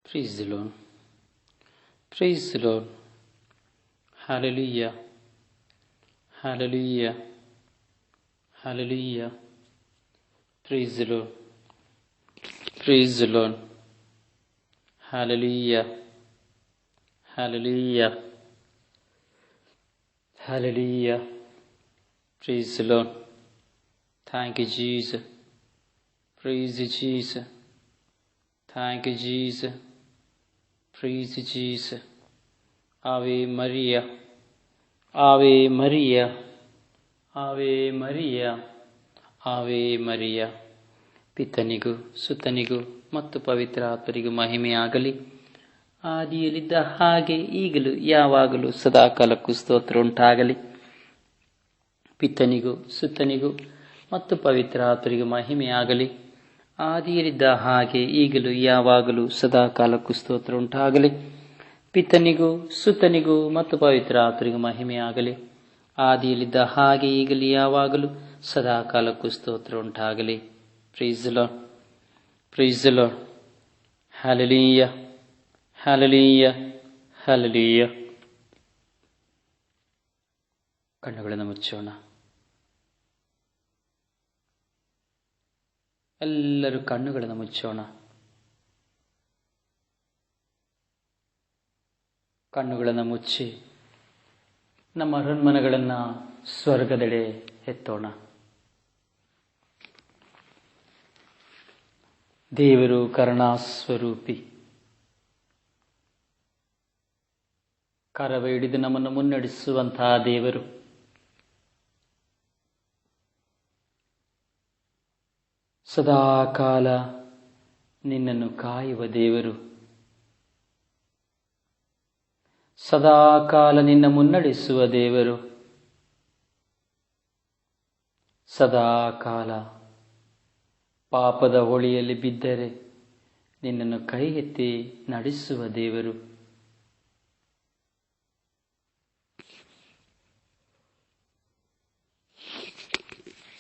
Praise the Lord. Praise the Lord. Hallelujah. Hallelujah. Hallelujah. Praise the Lord. Praise the Lord. Hallelujah. Hallelujah. Hallelujah. Praise the Lord. Thank you, Jesus. Praise you, Jesus. Thank you, Jesus. Praise you, Jesus. Ave Maria. Ave Maria. Ave Maria. Ave Maria. ಪಿತನಿಗೂ ಸುತನಿಗೂ ಮತ್ತು ಪವಿತ್ರ ಆತ್ಮರಿಗೂ ಮಹಿಮೆಯಾಗಲಿ. ಆದಿಯಲ್ಲಿದ್ದ ಹಾಗೆ ಈಗಲೂ ಯಾವಾಗಲೂ ಸದಾಕಾಲಕ್ಕೂ ಸ್ತೋತ್ರ ಉಂಟಾಗಲಿ. ಪಿತನಿಗೂ ಸುತನಿಗೂ ಮತ್ತು ಪವಿತ್ರ ಆತ್ಮರಿಗೂ ಮಹಿಮೆಯಾಗಲಿ. ಆದಿಯಲ್ಲಿದ್ದ ಹಾಗೆ ಈಗಲೂ ಯಾವಾಗಲೂ ಸದಾಕಾಲಕ್ಕೂ ಸ್ತೋತ್ರ ಉಂಟಾಗಲಿ. ಪಿತನಿಗೂ ಸುತನಿಗೂ ಮತ್ತು ಪವಿತ್ರ ಆತ್ಮರಿಗೂ ಮಹಿಮೆಯಾಗಲಿ. ಆದಿಯಲ್ಲಿದ್ದ ಹಾಗೆ ಈಗಲೂ ಯಾವಾಗಲೂ ಸದಾಕಾಲಕ್ಕೂ ಸ್ತೋತ್ರ ಉಂಟಾಗಲಿ. Praise the Lord. Praise the Lord. Hallelujah. Hallelujah. Hallelujah. ಕಣ್ಣುಗಳನ್ನು ಮುಚ್ಚೋಣ. ಎಲ್ಲರೂ ಕಣ್ಣುಗಳನ್ನು ಮುಚ್ಚೋಣ. ಕಣ್ಣುಗಳನ್ನು ಮುಚ್ಚಿ ನಮ್ಮ ಹೃನ್ಮನಗಳನ್ನು ಸ್ವರ್ಗದೆಡೆ ಎತ್ತೋಣ. ದೇವರು ಕರುಣಾಸ್ವರೂಪಿ. ಕರವ ಹಿಡಿದು ನಮ್ಮನ್ನು ಮುನ್ನಡೆಸುವಂತಹ ದೇವರು. ಸದಾಕಾಲ ನಿನ್ನನ್ನು ಕಾಯುವ ದೇವರು. ಸದಾಕಾಲ ನಿನ್ನ ಮುನ್ನಡೆಸುವ ದೇವರು. ಸದಾಕಾಲ ಪಾಪದ ಹೊಳೆಯಲ್ಲಿ ಬಿದ್ದರೆ ನಿನ್ನನ್ನು ಕೈ ಎತ್ತಿ ನಡೆಸುವ ದೇವರು.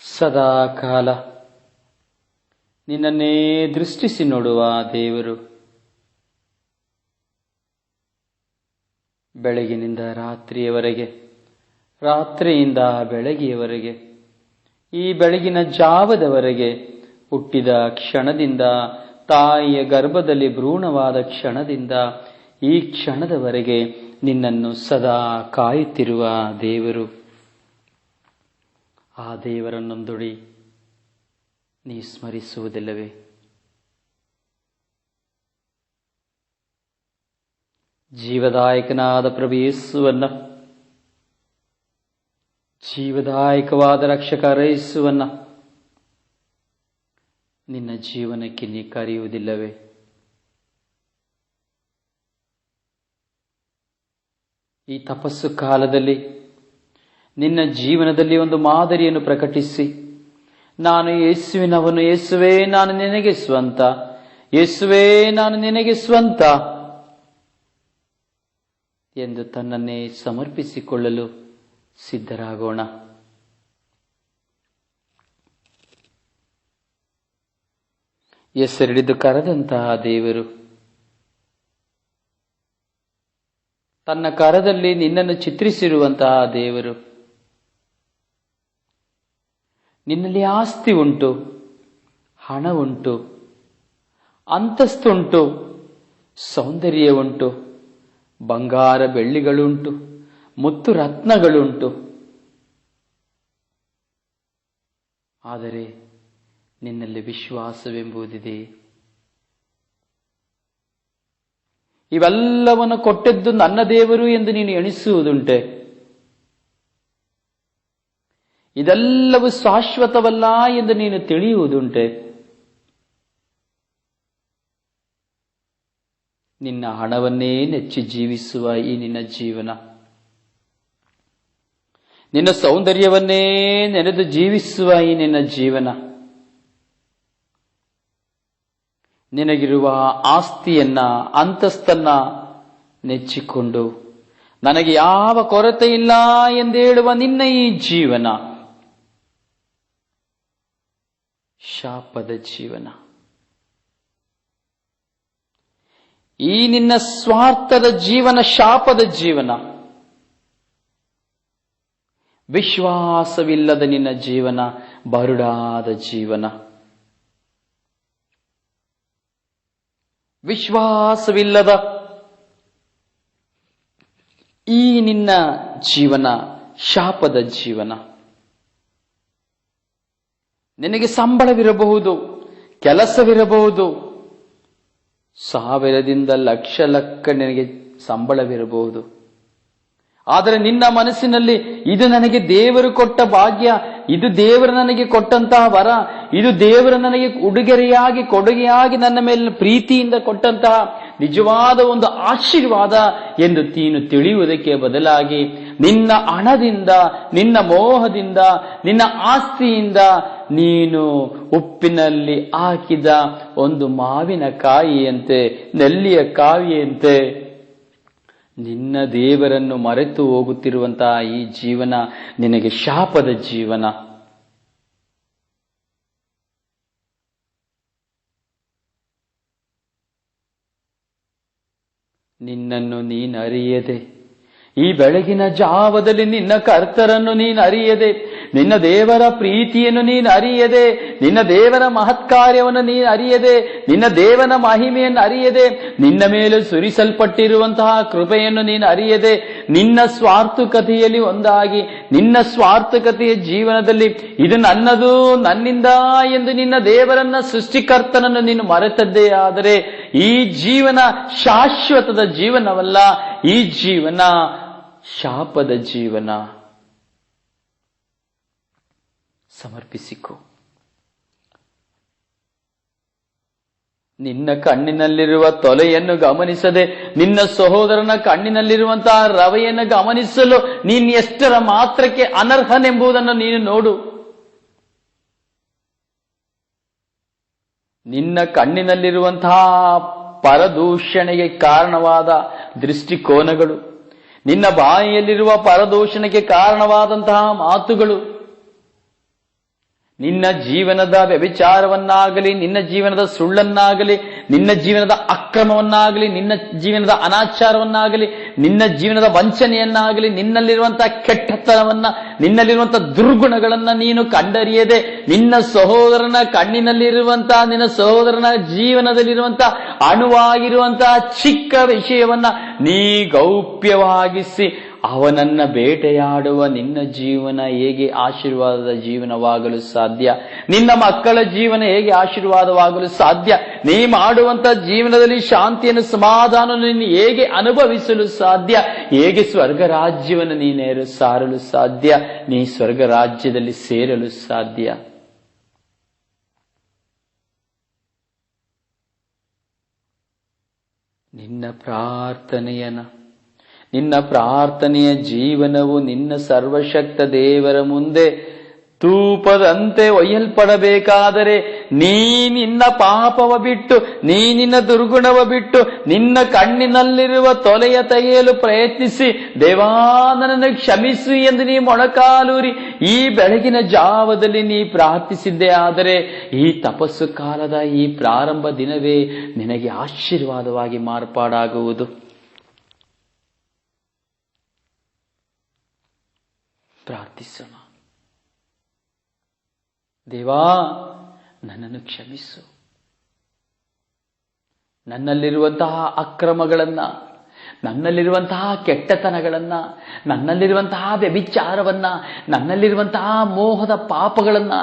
ಸದಾಕಾಲ ನಿನ್ನನ್ನೇ ದೃಷ್ಟಿಸಿ ನೋಡುವ ದೇವರು. ಬೆಳಗಿನಿಂದ ರಾತ್ರಿಯವರೆಗೆ, ರಾತ್ರಿಯಿಂದ ಬೆಳಗಿಯವರೆಗೆ, ಈ ಬೆಳಗಿನ ಜಾವದವರೆಗೆ, ಹುಟ್ಟಿದ ಕ್ಷಣದಿಂದ, ತಾಯಿಯ ಗರ್ಭದಲ್ಲಿ ಭ್ರೂಣವಾದ ಕ್ಷಣದಿಂದ ಈ ಕ್ಷಣದವರೆಗೆ ನಿನ್ನನ್ನು ಸದಾ ಕಾಯುತ್ತಿರುವ ದೇವರು. ಆ ದೇವರನ್ನೊಂದುಡಿ ನೀ ಸ್ಮರಿಸುವುದಿಲ್ಲವೇ? ಜೀವದಾಯಕನಾದ ಪ್ರಭು ಯೇಸುವನ್ನ, ಜೀವದಾಯಕವಾದ ರಕ್ಷಕ ಯೇಸುವನ್ನ ನಿನ್ನ ಜೀವನಕ್ಕೆ ನೀ ಕರೆಯುವುದಿಲ್ಲವೇ? ಈ ತಪಸ್ಸು ಕಾಲದಲ್ಲಿ ನಿನ್ನ ಜೀವನದಲ್ಲಿ ಒಂದು ಮಾದರಿಯನ್ನು ಪ್ರಕಟಿಸಿ, ನಾನು ಯೇಸುವಿನವನು, ಯೇಸುವೇ ನಾನು ನಿನಗೆ ಸ್ವಂತ, ಯೇಸುವೇ ನಾನು ನಿನಗೆ ಸ್ವಂತ ಎಂದು ತನ್ನನ್ನೇ ಸಮರ್ಪಿಸಿಕೊಳ್ಳಲು ಸಿದ್ಧರಾಗೋಣ. ಹೆಸರಿಡಿದು ಕರೆದಂತಹ ದೇವರು ತನ್ನ ಕರದಲ್ಲಿ ನಿನ್ನನ್ನು ಚಿತ್ರಿಸಿರುವಂತಹ ದೇವರು. ನಿನ್ನಲ್ಲಿ ಆಸ್ತಿ ಉಂಟು, ಹಣ ಉಂಟು, ಅಂತಸ್ತುಂಟು, ಸೌಂದರ್ಯ ಉಂಟು, ಬಂಗಾರ ಬೆಳ್ಳಿಗಳುಂಟು, ಮುತ್ತು ರತ್ನಗಳುಂಟು. ಆದರೆ ನಿನ್ನಲ್ಲಿ ವಿಶ್ವಾಸವೆಂಬುದಿದೆ. ಇವೆಲ್ಲವನ್ನು ಕೊಟ್ಟದ್ದು ನನ್ನ ದೇವರು ಎಂದು ನೀನು ಎಣಿಸುವುದುಂಟೆ? ಇದೆಲ್ಲವೂ ಶಾಶ್ವತವಲ್ಲ ಎಂದು ನೀನು ತಿಳಿಯುವುದುಂಟೆ? ನಿನ್ನ ಹಣವನ್ನೇ ನೆಚ್ಚಿ ಜೀವಿಸುವ ಈ ನಿನ್ನ ಜೀವನ, ನಿನ್ನ ಸೌಂದರ್ಯವನ್ನೇ ನೆನೆದು ಜೀವಿಸುವ ಈ ನಿನ್ನ ಜೀವನ, ನಿನಗಿರುವ ಆಸ್ತಿಯನ್ನ ಅಂತಸ್ತನ್ನ ನೆಚ್ಚಿಕೊಂಡು ನನಗೆ ಯಾವ ಕೊರತೆ ಇಲ್ಲ ಎಂದೇಳುವ ನಿನ್ನ ಈ ಜೀವನ ಶಾಪದ ಜೀವನ. ಈ ನಿನ್ನ ಸ್ವಾರ್ಥದ ಜೀವನ ಶಾಪದ ಜೀವನ, ವಿಶ್ವಾಸವಿಲ್ಲದ ನಿನ್ನ ಜೀವನ ಬರುಡಾದ ಜೀವನ, ವಿಶ್ವಾಸವಿಲ್ಲದ ಈ ನಿನ್ನ ಜೀವನ ಶಾಪದ ಜೀವನ. ನಿನಗೆ ಸಂಬಳವಿರಬಹುದು, ಕೆಲಸವಿರಬಹುದು, 1000ದಿಂದ ಲಕ್ಷ ನಿನಗೆ ಸಂಬಳವಿರಬಹುದು. ಆದರೆ ನಿನ್ನ ಮನಸ್ಸಿನಲ್ಲಿ ಇದು ನನಗೆ ದೇವರು ಕೊಟ್ಟ ಭಾಗ್ಯ, ಇದು ದೇವರು ನನಗೆ ಕೊಟ್ಟಂತಹ ವರ, ಇದು ದೇವರು ನನಗೆ ಉಡುಗೊರೆಯಾಗಿ ಕೊಡುಗೆಯಾಗಿ ನನ್ನ ಮೇಲೆ ಪ್ರೀತಿಯಿಂದ ಕೊಟ್ಟಂತಹ ನಿಜವಾದ ಒಂದು ಆಶೀರ್ವಾದ ಎಂದು ನೀನು ತಿಳಿಯುವುದಕ್ಕೆ ಬದಲಾಗಿ ನಿನ್ನ ಹಣದಿಂದ, ನಿನ್ನ ಮೋಹದಿಂದ, ನಿನ್ನ ಆಸ್ತಿಯಿಂದ ನೀನು ಉಪ್ಪಿನಲ್ಲಿ ಹಾಕಿದ ಒಂದು ಮಾವಿನ ಕಾಯಿಯಂತೆ, ನೆಲ್ಲಿಯ ಕಾಯಿಯಂತೆ ನಿನ್ನ ದೇವರನ್ನು ಮರೆತು ಹೋಗುತ್ತಿರುವಂತಹ ಈ ಜೀವನ ನಿನಗೆ ಶಾಪದ ಜೀವನ. ನಿನ್ನನ್ನು ನೀನು ಅರಿಯದೆ, ಈ ಬೆಳಗಿನ ಜಾವದಲ್ಲಿ ನಿನ್ನ ಕರ್ತರನ್ನು ನೀನು ಅರಿಯದೆ, ನಿನ್ನ ದೇವರ ಪ್ರೀತಿಯನ್ನು ನೀನು ಅರಿಯದೆ, ನಿನ್ನ ದೇವರ ಮಹತ್ಕಾರ್ಯವನ್ನು ನೀನು ಅರಿಯದೆ, ನಿನ್ನ ದೇವನ ಮಹಿಮೆಯನ್ನು ಅರಿಯದೆ, ನಿನ್ನ ಮೇಲೆ ಸುರಿಸಲ್ಪಟ್ಟಿರುವಂತಹ ಕೃಪೆಯನ್ನು ನೀನು ಅರಿಯದೆ, ನಿನ್ನ ಸ್ವಾರ್ಥಕತೆಯಲ್ಲಿ ಒಂದಾಗಿ, ನಿನ್ನ ಸ್ವಾರ್ಥಕತೆಯ ಜೀವನದಲ್ಲಿ ಇದು ನನ್ನದು, ನನ್ನಿಂದ ಎಂದು ನಿನ್ನ ದೇವರನ್ನ ಸೃಷ್ಟಿಕರ್ತನನ್ನು ನೀನು ಮರೆತದ್ದೇ ಆದರೆ ಈ ಜೀವನ ಶಾಶ್ವತದ ಜೀವನವಲ್ಲ, ಈ ಜೀವನ ಶಾಪದ ಜೀವನ. ಸಮರ್ಪಿಸಿಕೊ. ನಿನ್ನ ಕಣ್ಣಿನಲ್ಲಿರುವ ತೊಲೆಯನ್ನು ಗಮನಿಸದೆ ನಿನ್ನ ಸಹೋದರನ ಕಣ್ಣಿನಲ್ಲಿರುವಂತಹ ರವೆಯನ್ನು ಗಮನಿಸಲು ನೀನು ಎಷ್ಟರ ಮಾತ್ರಕ್ಕೆ ಅನರ್ಹನೆಂಬುದನ್ನು ನೀನು ನೋಡು. ನಿನ್ನ ಕಣ್ಣಿನಲ್ಲಿರುವಂತಹ ಪರದೂಷಣೆಗೆ ಕಾರಣವಾದ ದೃಷ್ಟಿಕೋನಗಳು, ನಿನ್ನ ಬಾಯಿಯಲ್ಲಿರುವ ಪರದೂಷಣೆಗೆ ಕಾರಣವಾದಂತಹ ಮಾತುಗಳು, ನಿನ್ನ ಜೀವನದ ವ್ಯಭಿಚಾರವನ್ನಾಗಲಿ, ನಿನ್ನ ಜೀವನದ ಸುಳ್ಳನ್ನಾಗಲಿ, ನಿನ್ನ ಜೀವನದ ಅಕ್ರಮವನ್ನಾಗಲಿ, ನಿನ್ನ ಜೀವನದ ಅನಾಚಾರವನ್ನಾಗಲಿ, ನಿನ್ನ ಜೀವನದ ವಂಚನೆಯನ್ನಾಗಲಿ, ನಿನ್ನಲ್ಲಿರುವಂತಹ ಕೆಟ್ಟತನವನ್ನ, ನಿನ್ನಲ್ಲಿರುವಂತಹ ದುರ್ಗುಣಗಳನ್ನ ನೀನು ಕಂಡರಿಯದೆ ನಿನ್ನ ಸಹೋದರನ ಕಣ್ಣಿನಲ್ಲಿರುವಂತಹ, ನಿನ್ನ ಸಹೋದರನ ಜೀವನದಲ್ಲಿರುವಂತಹ ಅಣುವಾಗಿರುವಂತಹ ಚಿಕ್ಕ ವಿಷಯವನ್ನ ನೀ ಗೌಪ್ಯವಾಗಿಸಿ ಅವನನ್ನ ಬೇಟೆಯಾಡುವ ನಿನ್ನ ಜೀವನ ಹೇಗೆ ಆಶೀರ್ವಾದದ ಜೀವನವಾಗಲು ಸಾಧ್ಯ? ನಿನ್ನ ಮಕ್ಕಳ ಜೀವನ ಹೇಗೆ ಆಶೀರ್ವಾದವಾಗಲು ಸಾಧ್ಯ? ನೀ ಮಾಡುವಂತ ಜೀವನದಲ್ಲಿ ಶಾಂತಿಯನ್ನು, ಸಮಾಧಾನವನ್ನು ನೀನು ಹೇಗೆ ಅನುಭವಿಸಲು ಸಾಧ್ಯ? ಹೇಗೆ ಸ್ವರ್ಗ ರಾಜ್ಯವನ್ನು ನೀನೇರು ಸಾರಲು ಸಾಧ್ಯ? ನೀ ಸ್ವರ್ಗ ರಾಜ್ಯದಲ್ಲಿ ಸೇರಲು ಸಾಧ್ಯ? ನಿನ್ನ ಪ್ರಾರ್ಥನೆಯ ಜೀವನವು ನಿನ್ನ ಸರ್ವಶಕ್ತ ದೇವರ ಮುಂದೆ ಧೂಪದಂತೆ ಒಯ್ಯಲ್ಪಡಬೇಕಾದರೆ ನೀ ನಿನ್ನ ಪಾಪವ ಬಿಟ್ಟು, ನೀ ನಿನ್ನ ದುರ್ಗುಣವ ಬಿಟ್ಟು, ನಿನ್ನ ಕಣ್ಣಿನಲ್ಲಿರುವ ತೊಲೆಯ ತೆಗೆಯಲು ಪ್ರಯತ್ನಿಸಿ, ದೇವಾ ನನ್ನನ್ನು ಕ್ಷಮಿಸು ಎಂದು ನೀ ಮೊಣಕಾಲೂರಿ ಈ ಬೆಳಗಿನ ಜಾವದಲ್ಲಿ ನೀ ಪ್ರಾರ್ಥಿಸಿದ್ದೆ ಆದರೆ ಈ ತಪಸ್ಸು ಕಾಲದ ಈ ಪ್ರಾರಂಭ ದಿನವೇ ನಿನಗೆ ಆಶೀರ್ವಾದವಾಗಿ ಮಾರ್ಪಾಡಾಗುವುದು. ಪ್ರಾರ್ಥಿಸೋಣ. ದೇವಾ, ನನ್ನನ್ನು ಕ್ಷಮಿಸು. ನನ್ನಲ್ಲಿರುವಂತಹ ಅಕ್ರಮಗಳನ್ನ, ನನ್ನಲ್ಲಿರುವಂತಹ ಕೆಟ್ಟತನಗಳನ್ನ, ನನ್ನಲ್ಲಿರುವಂತಹ ವ್ಯಭಿಚಾರವನ್ನ, ನನ್ನಲ್ಲಿರುವಂತಹ ಮೋಹದ ಪಾಪಗಳನ್ನ,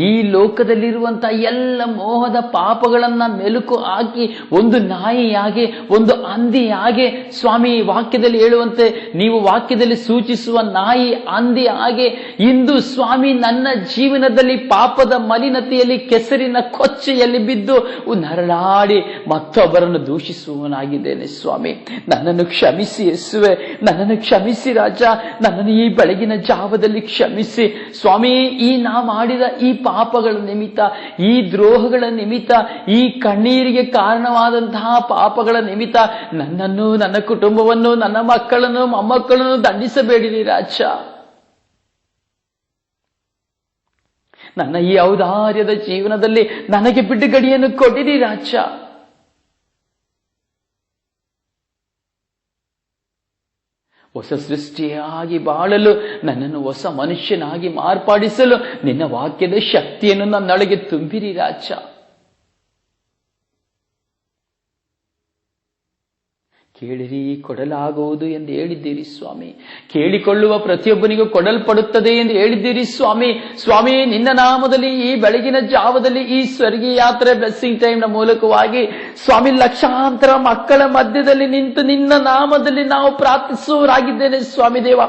ಈ ಲೋಕದಲ್ಲಿರುವಂತಹ ಎಲ್ಲ ಮೋಹದ ಪಾಪಗಳನ್ನ ಮೆಲುಕು ಹಾಕಿ ಒಂದು ನಾಯಿಯಾಗೆ, ಒಂದು ಹಂದಿಯಾಗೆ, ಸ್ವಾಮಿ ವಾಕ್ಯದಲ್ಲಿ ಹೇಳುವಂತೆ, ನೀವು ವಾಕ್ಯದಲ್ಲಿ ಸೂಚಿಸುವ ನಾಯಿ, ಹಂದಿ ಹಾಗೆ ಇಂದು ಸ್ವಾಮಿ ನನ್ನ ಜೀವನದಲ್ಲಿ ಪಾಪದ ಮಲಿನತೆಯಲ್ಲಿ, ಕೆಸರಿನ ಕೊಚ್ಚೆಯಲ್ಲಿ ಬಿದ್ದು ನರಳಾಡಿ ಮತ್ತೊಬ್ಬರನ್ನು ದೂಷಿಸುವವನಾಗಿದ್ದೇನೆ. ಸ್ವಾಮಿ, ನನ್ನನ್ನು ಕ್ಷಮಿಸಿ ಯೇಸುವೆ, ನನ್ನನ್ನು ಕ್ಷಮಿಸಿ ರಾಜ, ನನ್ನನ್ನು ಈ ಬೆಳಗಿನ ಜಾವದಲ್ಲಿ ಕ್ಷಮಿಸಿ ಸ್ವಾಮಿ. ಈ ನಾ ಮಾಡಿದ ಈ ಪಾಪಗಳ ನಿಮಿತ್ತ, ಈ ದ್ರೋಹಗಳ ನಿಮಿತ್ತ, ಈ ಕಣ್ಣೀರಿಗೆ ಕಾರಣವಾದಂತಹ ಪಾಪಗಳ ನಿಮಿತ್ತ ನನ್ನನ್ನು, ನನ್ನ ಕುಟುಂಬವನ್ನು, ನನ್ನ ಮಕ್ಕಳನ್ನು, ಮೊಮ್ಮಕ್ಕಳನ್ನು ದಂಡಿಸಬೇಡಿರಿ ರಾಜ. ನನ್ನ ಈ ಔದಾರ್ಯದ ಜೀವನದಲ್ಲಿ ನನಗೆ ಬಿಡುಗಡೆಯನ್ನು ಕೊಡಿರಿ ರಾಜ. ಹೊಸ ಸೃಷ್ಟಿಯಾಗಿ ಬಾಳಲು, ನನ್ನನ್ನು ಹೊಸ ಮನುಷ್ಯನಾಗಿ ಮಾರ್ಪಡಿಸಲು ನಿನ್ನ ವಾಕ್ಯದ ಶಕ್ತಿಯನ್ನು ನನ್ನೊಳಗೆ ತುಂಬಿರಿ ರಾಜ. ಕೇಳಿರಿ ಕೊಡಲಾಗುವುದು ಎಂದು ಹೇಳಿದ್ದೀರಿ ಸ್ವಾಮಿ. ಕೇಳಿಕೊಳ್ಳುವ ಪ್ರತಿಯೊಬ್ಬನಿಗೂ ಕೊಡಲ್ಪಡುತ್ತದೆ ಎಂದು ಹೇಳಿದ್ದೀರಿ ಸ್ವಾಮಿ. ಸ್ವಾಮಿ, ನಿನ್ನ ನಾಮದಲ್ಲಿ ಈ ಬೆಳಗಿನ ಜಾವದಲ್ಲಿ ಈ ಸ್ವರ್ಗೀಯ ಯಾತ್ರೆ ಬ್ಲೆಸ್ಸಿಂಗ್ ಟೈಮ್ ನ ಮೂಲಕವಾಗಿ ಸ್ವಾಮಿ, ಲಕ್ಷಾಂತರ ಮಕ್ಕಳ ಮಧ್ಯದಲ್ಲಿ ನಿಂತು ನಿನ್ನ ನಾಮದಲ್ಲಿ ನಾವು ಪ್ರಾರ್ಥಿಸುವವರಾಗಿದ್ದೇನೆ ಸ್ವಾಮಿ ದೇವ.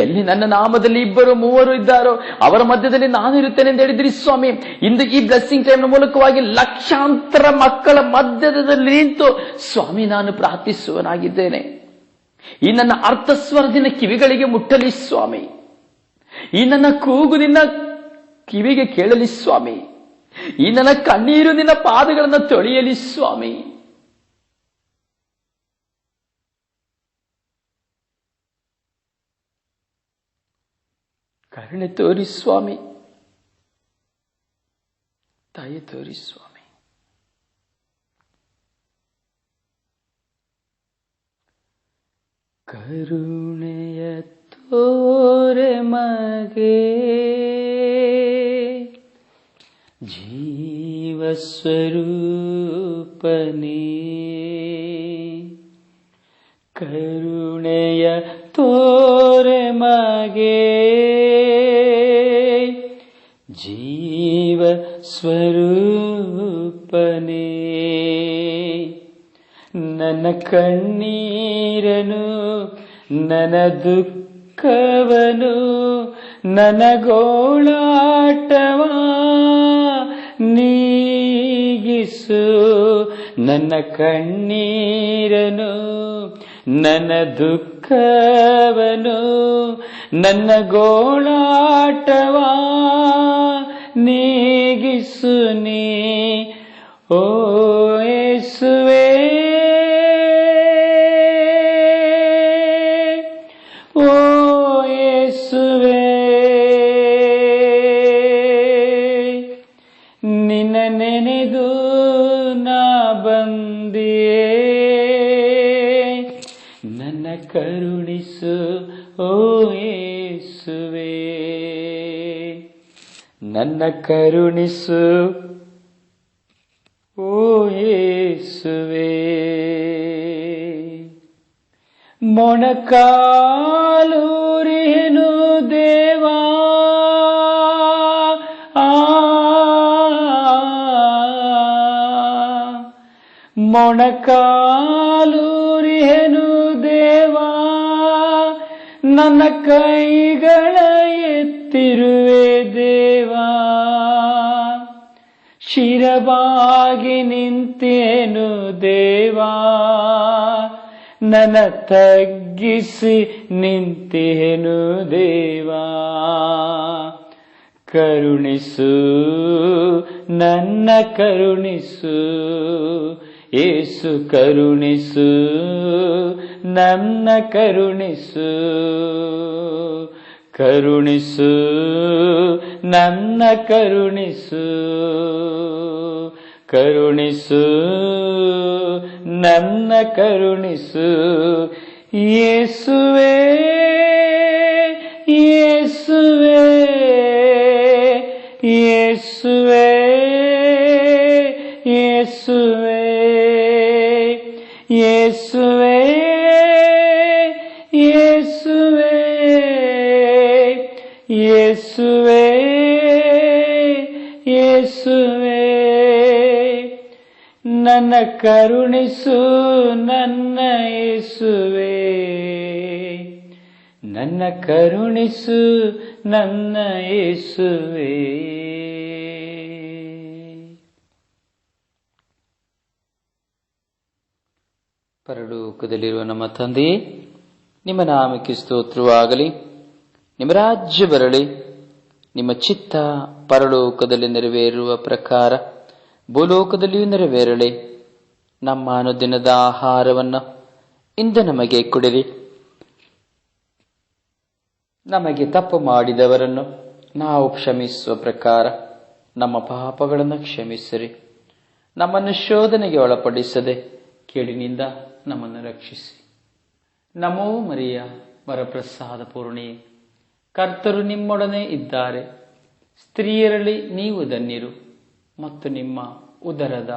ಎಲ್ಲಿ ನನ್ನ ನಾಮದಲ್ಲಿ 2-3 ಇದ್ದಾರೋ ಅವರ ಮಧ್ಯದಲ್ಲಿ ನಾನು ಇರುತ್ತೇನೆ ಎಂದು ಹೇಳಿದಿರಿ ಸ್ವಾಮಿ. ಇಂದು ಈ ಬ್ಲೆಸ್ಸಿಂಗ್ ಟೈಮ್ ನ ಮೂಲಕವಾಗಿ ಲಕ್ಷಾಂತರ ಮಕ್ಕಳ ಮಧ್ಯದಲ್ಲಿ ನಿಂತು ಸ್ವಾಮಿ ನಾನು ಪ್ರಾರ್ಥಿಸುವನಾಗಿದ್ದೇನೆ. ಈ ನನ್ನ ಅರ್ಥಸ್ವರ ನಿನ್ನ ಕಿವಿಗಳಿಗೆ ಮುಟ್ಟಲಿ ಸ್ವಾಮಿ. ಈ ನನ್ನ ಕೂಗು ನಿನ್ನ ಕಿವಿಗೆ ಕೇಳಲಿ ಸ್ವಾಮಿ. ಈ ನನ್ನ ಕಣ್ಣೀರು ನಿನ್ನ ಪಾದಗಳನ್ನು ತೊಳೆಯಲಿ ಸ್ವಾಮಿ. ಕರುಣೆ ತೋರಿ ಸ್ವಾಮಿ, ದಯೆ ತೋರಿ ಸ್ವಾಮಿ. ಕರುಣೆಯ ತೋರೆ ಮಗೆ, ಜೀವಸ್ವರೂಪನೇ. ಕರುಣೆಯ ತೋರೆ ಮಗೆ, ಜೀವ ಸ್ವರೂಪನೇ. ನನ್ನ ಕಣ್ಣೀರನು, ನನ್ನ ದುಃಖವನು, ನನ್ನ ಗೋಳಾಟವ ನೀಗಿಸು. ನನ್ನ ಕಣ್ಣೀರನು, ನನ್ನ ದುಃಖವನು, ನನ್ನ ಗೋಳಾಟವ ನೀಗಿಸು ನೀ. ಓ ಯೇಸುವೇ, ಓ ಯೇಸುವೇ, ನಿನ್ನ ನೆನೆದು ನಾ ಬಂದಿಯೇ. ನನ್ನ ಕರುಣಿಸು ಓ ಯೇಸುವೇ, ನನ್ನ ಕರುಣಿಸು ಓ ಯೇಸುವೇ. ಮೊಣಕಾಲೂರಿನು ದೇವಾ, ಮೊಣಕಾಲೂರಿನು ದೇವಾ, ನನ್ನ ಕೈಗಳ ಎತ್ತಿರುವೆ ದೇವಾ. ಶಿರವಾಗಿ ನಿಂತೇನು ದೇವಾ, ನನ್ನ ತಗ್ಗಿಸಿ ನಿಂತೇನು ದೇವಾ. ಕರುಣಿಸು, ನನ್ನ ಕರುಣಿಸು ಯೇಸು, ಕರುಣಿಸು, ನನ್ನ ಕರುಣಿಸು. ಕರುಣಿಸು, ನನ್ನ ಕರುಣಿಸು. ಕರುಣಿಸು, ನನ್ನ ಕರುಣಿಸು. ಯೇಸುವೇ, ಯೇಸುವೇ, ಯೇಸುವೇ, ಯೇಸುವೇ, ಯೇಸುವೇ, ಯೇಸುವೇ, ಯೇಸುವೇ, ಯೇಸುವೇ. ನನ್ನ ಕರುಣಿಸು ನನ್ನ ಯೇಸುವೇ, ನನ್ನ ಕರುಣಿಸು ನನ್ನ ಯೇಸುವೇ. ಪರಲೋಕದಲ್ಲಿರುವ ನಮ್ಮ ತಂದೆಯೇ, ನಿಮ್ಮ ನಾಮಕ್ಕೆ ಸ್ತೋತ್ರವಾಗಲಿ. ನಿಮ್ಮ ರಾಜ್ಯ ಬರಲಿ. ನಿಮ್ಮ ಚಿತ್ತ ಪರಲೋಕದಲ್ಲಿ ನೆರವೇರುವ ಪ್ರಕಾರ ಭೂಲೋಕದಲ್ಲಿಯೂ ನೆರವೇರಲಿ. ನಮ್ಮ ಅನುದಿನದ ಆಹಾರವನ್ನು ಇಂದು ನಮಗೆ ಕೊಡಿರಿ. ನಮಗೆ ತಪ್ಪು ಮಾಡಿದವರನ್ನು ನಾವು ಕ್ಷಮಿಸುವ ಪ್ರಕಾರ ನಮ್ಮ ಪಾಪಗಳನ್ನು ಕ್ಷಮಿಸಿರಿ. ನಮ್ಮನ್ನು ಶೋಧನೆಗೆ ಒಳಪಡಿಸದೆ ಕೇಳಿನಿಂದ ನಮ್ಮನ್ನು ರಕ್ಷಿಸಿ. ನಮೋ ಮರಿಯ, ವರಪ್ರಸಾದ ಪೂರ್ಣಿಯೇ, ಕರ್ತರು ನಿಮ್ಮೊಡನೆ ಇದ್ದಾರೆ. ಸ್ತ್ರೀಯರಲ್ಲಿ ನೀವು ಧನ್ಯರು, ಮತ್ತು ನಿಮ್ಮ ಉದರದ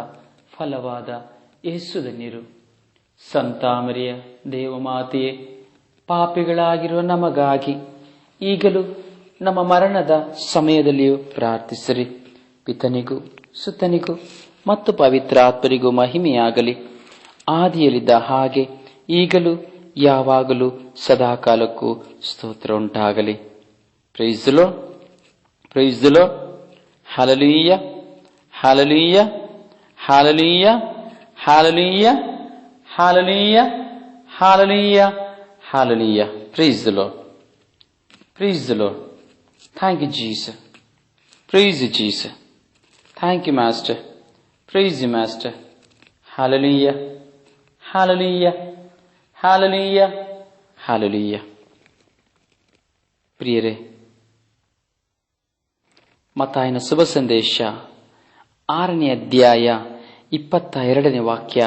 ಫಲವಾದ ಯೇಸು ಧನ್ಯರು. ಸಂತ ಮರಿಯ ದೇವಮಾತೆಯೇ, ಪಾಪಿಗಳಾಗಿರುವ ನಮಗಾಗಿ ಈಗಲೂ ನಮ್ಮ ಮರಣದ ಸಮಯದಲ್ಲಿಯೂ ಪ್ರಾರ್ಥಿಸಿರಿ. ಪಿತನಿಗೂ ಸುತನಿಗೂ ಮತ್ತು ಪವಿತ್ರಾತ್ಮರಿಗೂ ಮಹಿಮೆಯಾಗಲಿ, ಆದಿಯಲ್ಲಿದ್ದ ಹಾಗೆ ಈಗಲೂ ಯಾವಾಗಲೂ ಸದಾಕಾಲಕ್ಕೂ ಸ್ತೋತ್ರ ಉಂಟಾಗಲಿ. Praise the lord, praise the lord. Hallelujah, hallelujah, hallelujah, hallelujah, hallelujah, hallelujah, hallelujah. Praise the lord, praise the lord. Thank you Jesus, praise you Jesus. Thank you master, praise you master. Hallelujah, hallelujah, hallelujah, hallelujah. ಪ್ರಿಯರೇ, ಮತ್ತಾಯನ ಶುಭ ಸಂದೇಶ 6ನೇ ಅಧ್ಯಾಯ 22ನೇ ವಾಕ್ಯ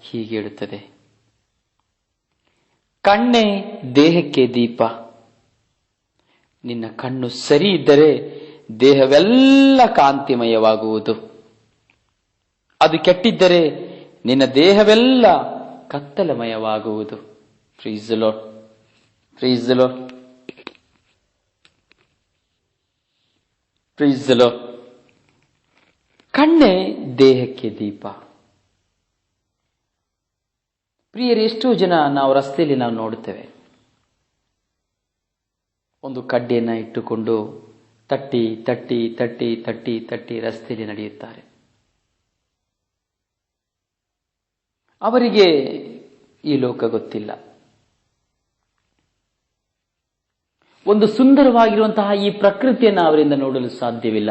ಹೀಗೆ ಹೇಳುತ್ತದೆ: ಕಣ್ಣೇ ದೇಹಕ್ಕೆ ದೀಪ. ನಿನ್ನ ಕಣ್ಣು ಸರಿ ಇದ್ದರೆ ದೇಹವೆಲ್ಲ ಕಾಂತಿಮಯವಾಗುವುದು. ಅದು ಕೆಟ್ಟಿದ್ದರೆ ನಿನ್ನ ದೇಹವೆಲ್ಲ ಕತ್ತಲಮಯವಾಗುವುದು. Praise the lord, praise the lord, praise the lord. ಕಣ್ಣೇ ದೇಹಕ್ಕೆ ದೀಪ. ಪ್ರಿಯರೇ, ಎಷ್ಟೋ ಜನ ನಾವು ರಸ್ತೆಯಲ್ಲಿ ನಾವು ನೋಡುತ್ತೇವೆ, ಒಂದು ಕಡ್ಡಿಯನ್ನ ಇಟ್ಟುಕೊಂಡು ತಟ್ಟಿ ತಟ್ಟಿ ತಟ್ಟಿ ತಟ್ಟಿ ತಟ್ಟಿ ರಸ್ತೆಯಲ್ಲಿ ನಡೆಯುತ್ತಾರೆ. ಅವರಿಗೆ ಈ ಲೋಕ ಗೊತ್ತಿಲ್ಲ. ಒಂದು ಸುಂದರವಾಗಿರುವಂತಹ ಈ ಪ್ರಕೃತಿಯನ್ನು ಅವರಿಂದ ನೋಡಲು ಸಾಧ್ಯವಿಲ್ಲ.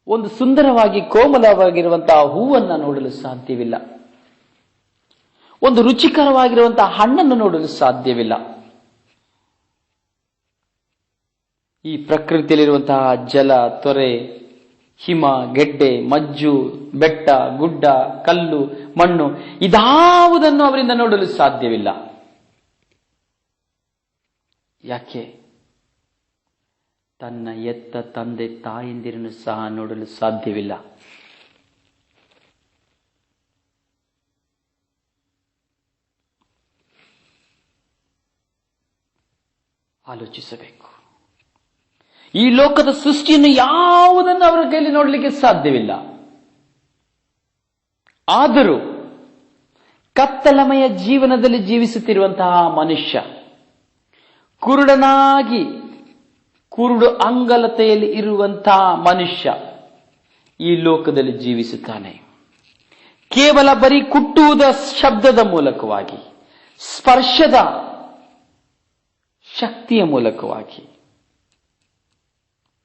ಒಂದು ಸುಂದರವಾಗಿ ಕೋಮಲವಾಗಿರುವಂತಹ ಹೂವನ್ನು ನೋಡಲು ಸಾಧ್ಯವಿಲ್ಲ. ಒಂದು ರುಚಿಕರವಾಗಿರುವಂತಹ ಹಣ್ಣನ್ನು ನೋಡಲು ಸಾಧ್ಯವಿಲ್ಲ. ಈ ಪ್ರಕೃತಿಯಲ್ಲಿರುವಂತಹ ಜಲ, ತೊರೆ, ಹಿಮ, ಗೆಡ್ಡೆ, ಮಜ್ಜು, ಬೆಟ್ಟ, ಗುಡ್ಡ, ಕಲ್ಲು, ಮಣ್ಣು, ಇದಾವುದನ್ನು ಅವರಿಂದ ನೋಡಲು ಸಾಧ್ಯವಿಲ್ಲ. ಯಾಕೆ? ತನ್ನ ಎತ್ತ ತಂದೆ ತಾಯಂದಿರನ್ನು ಸಹ ನೋಡಲು ಸಾಧ್ಯವಿಲ್ಲ. ಆಲೋಚಿಸಬೇಕು. ಈ ಲೋಕದ ಸೃಷ್ಟಿಯನ್ನು ಯಾವುದನ್ನು ಅವರ ಕೈಯಲ್ಲಿ ನೋಡಲಿಕ್ಕೆ ಸಾಧ್ಯವಿಲ್ಲ. ಆದರೂ ಕತ್ತಲಮಯ ಜೀವನದಲ್ಲಿ ಜೀವಿಸುತ್ತಿರುವಂತಹ ಮನುಷ್ಯ, ಕುರುಡನಾಗಿ ಕುರುಡು ಅಂಗಲತೆಯಲ್ಲಿ ಇರುವಂತಹ ಮನುಷ್ಯ ಈ ಲೋಕದಲ್ಲಿ ಜೀವಿಸುತ್ತಾನೆ. ಕೇವಲ ಬರೀ ಕುಟ್ಟುವುದ ಶಬ್ದದ ಮೂಲಕವಾಗಿ, ಸ್ಪರ್ಶದ ಶಕ್ತಿಯ ಮೂಲಕವಾಗಿ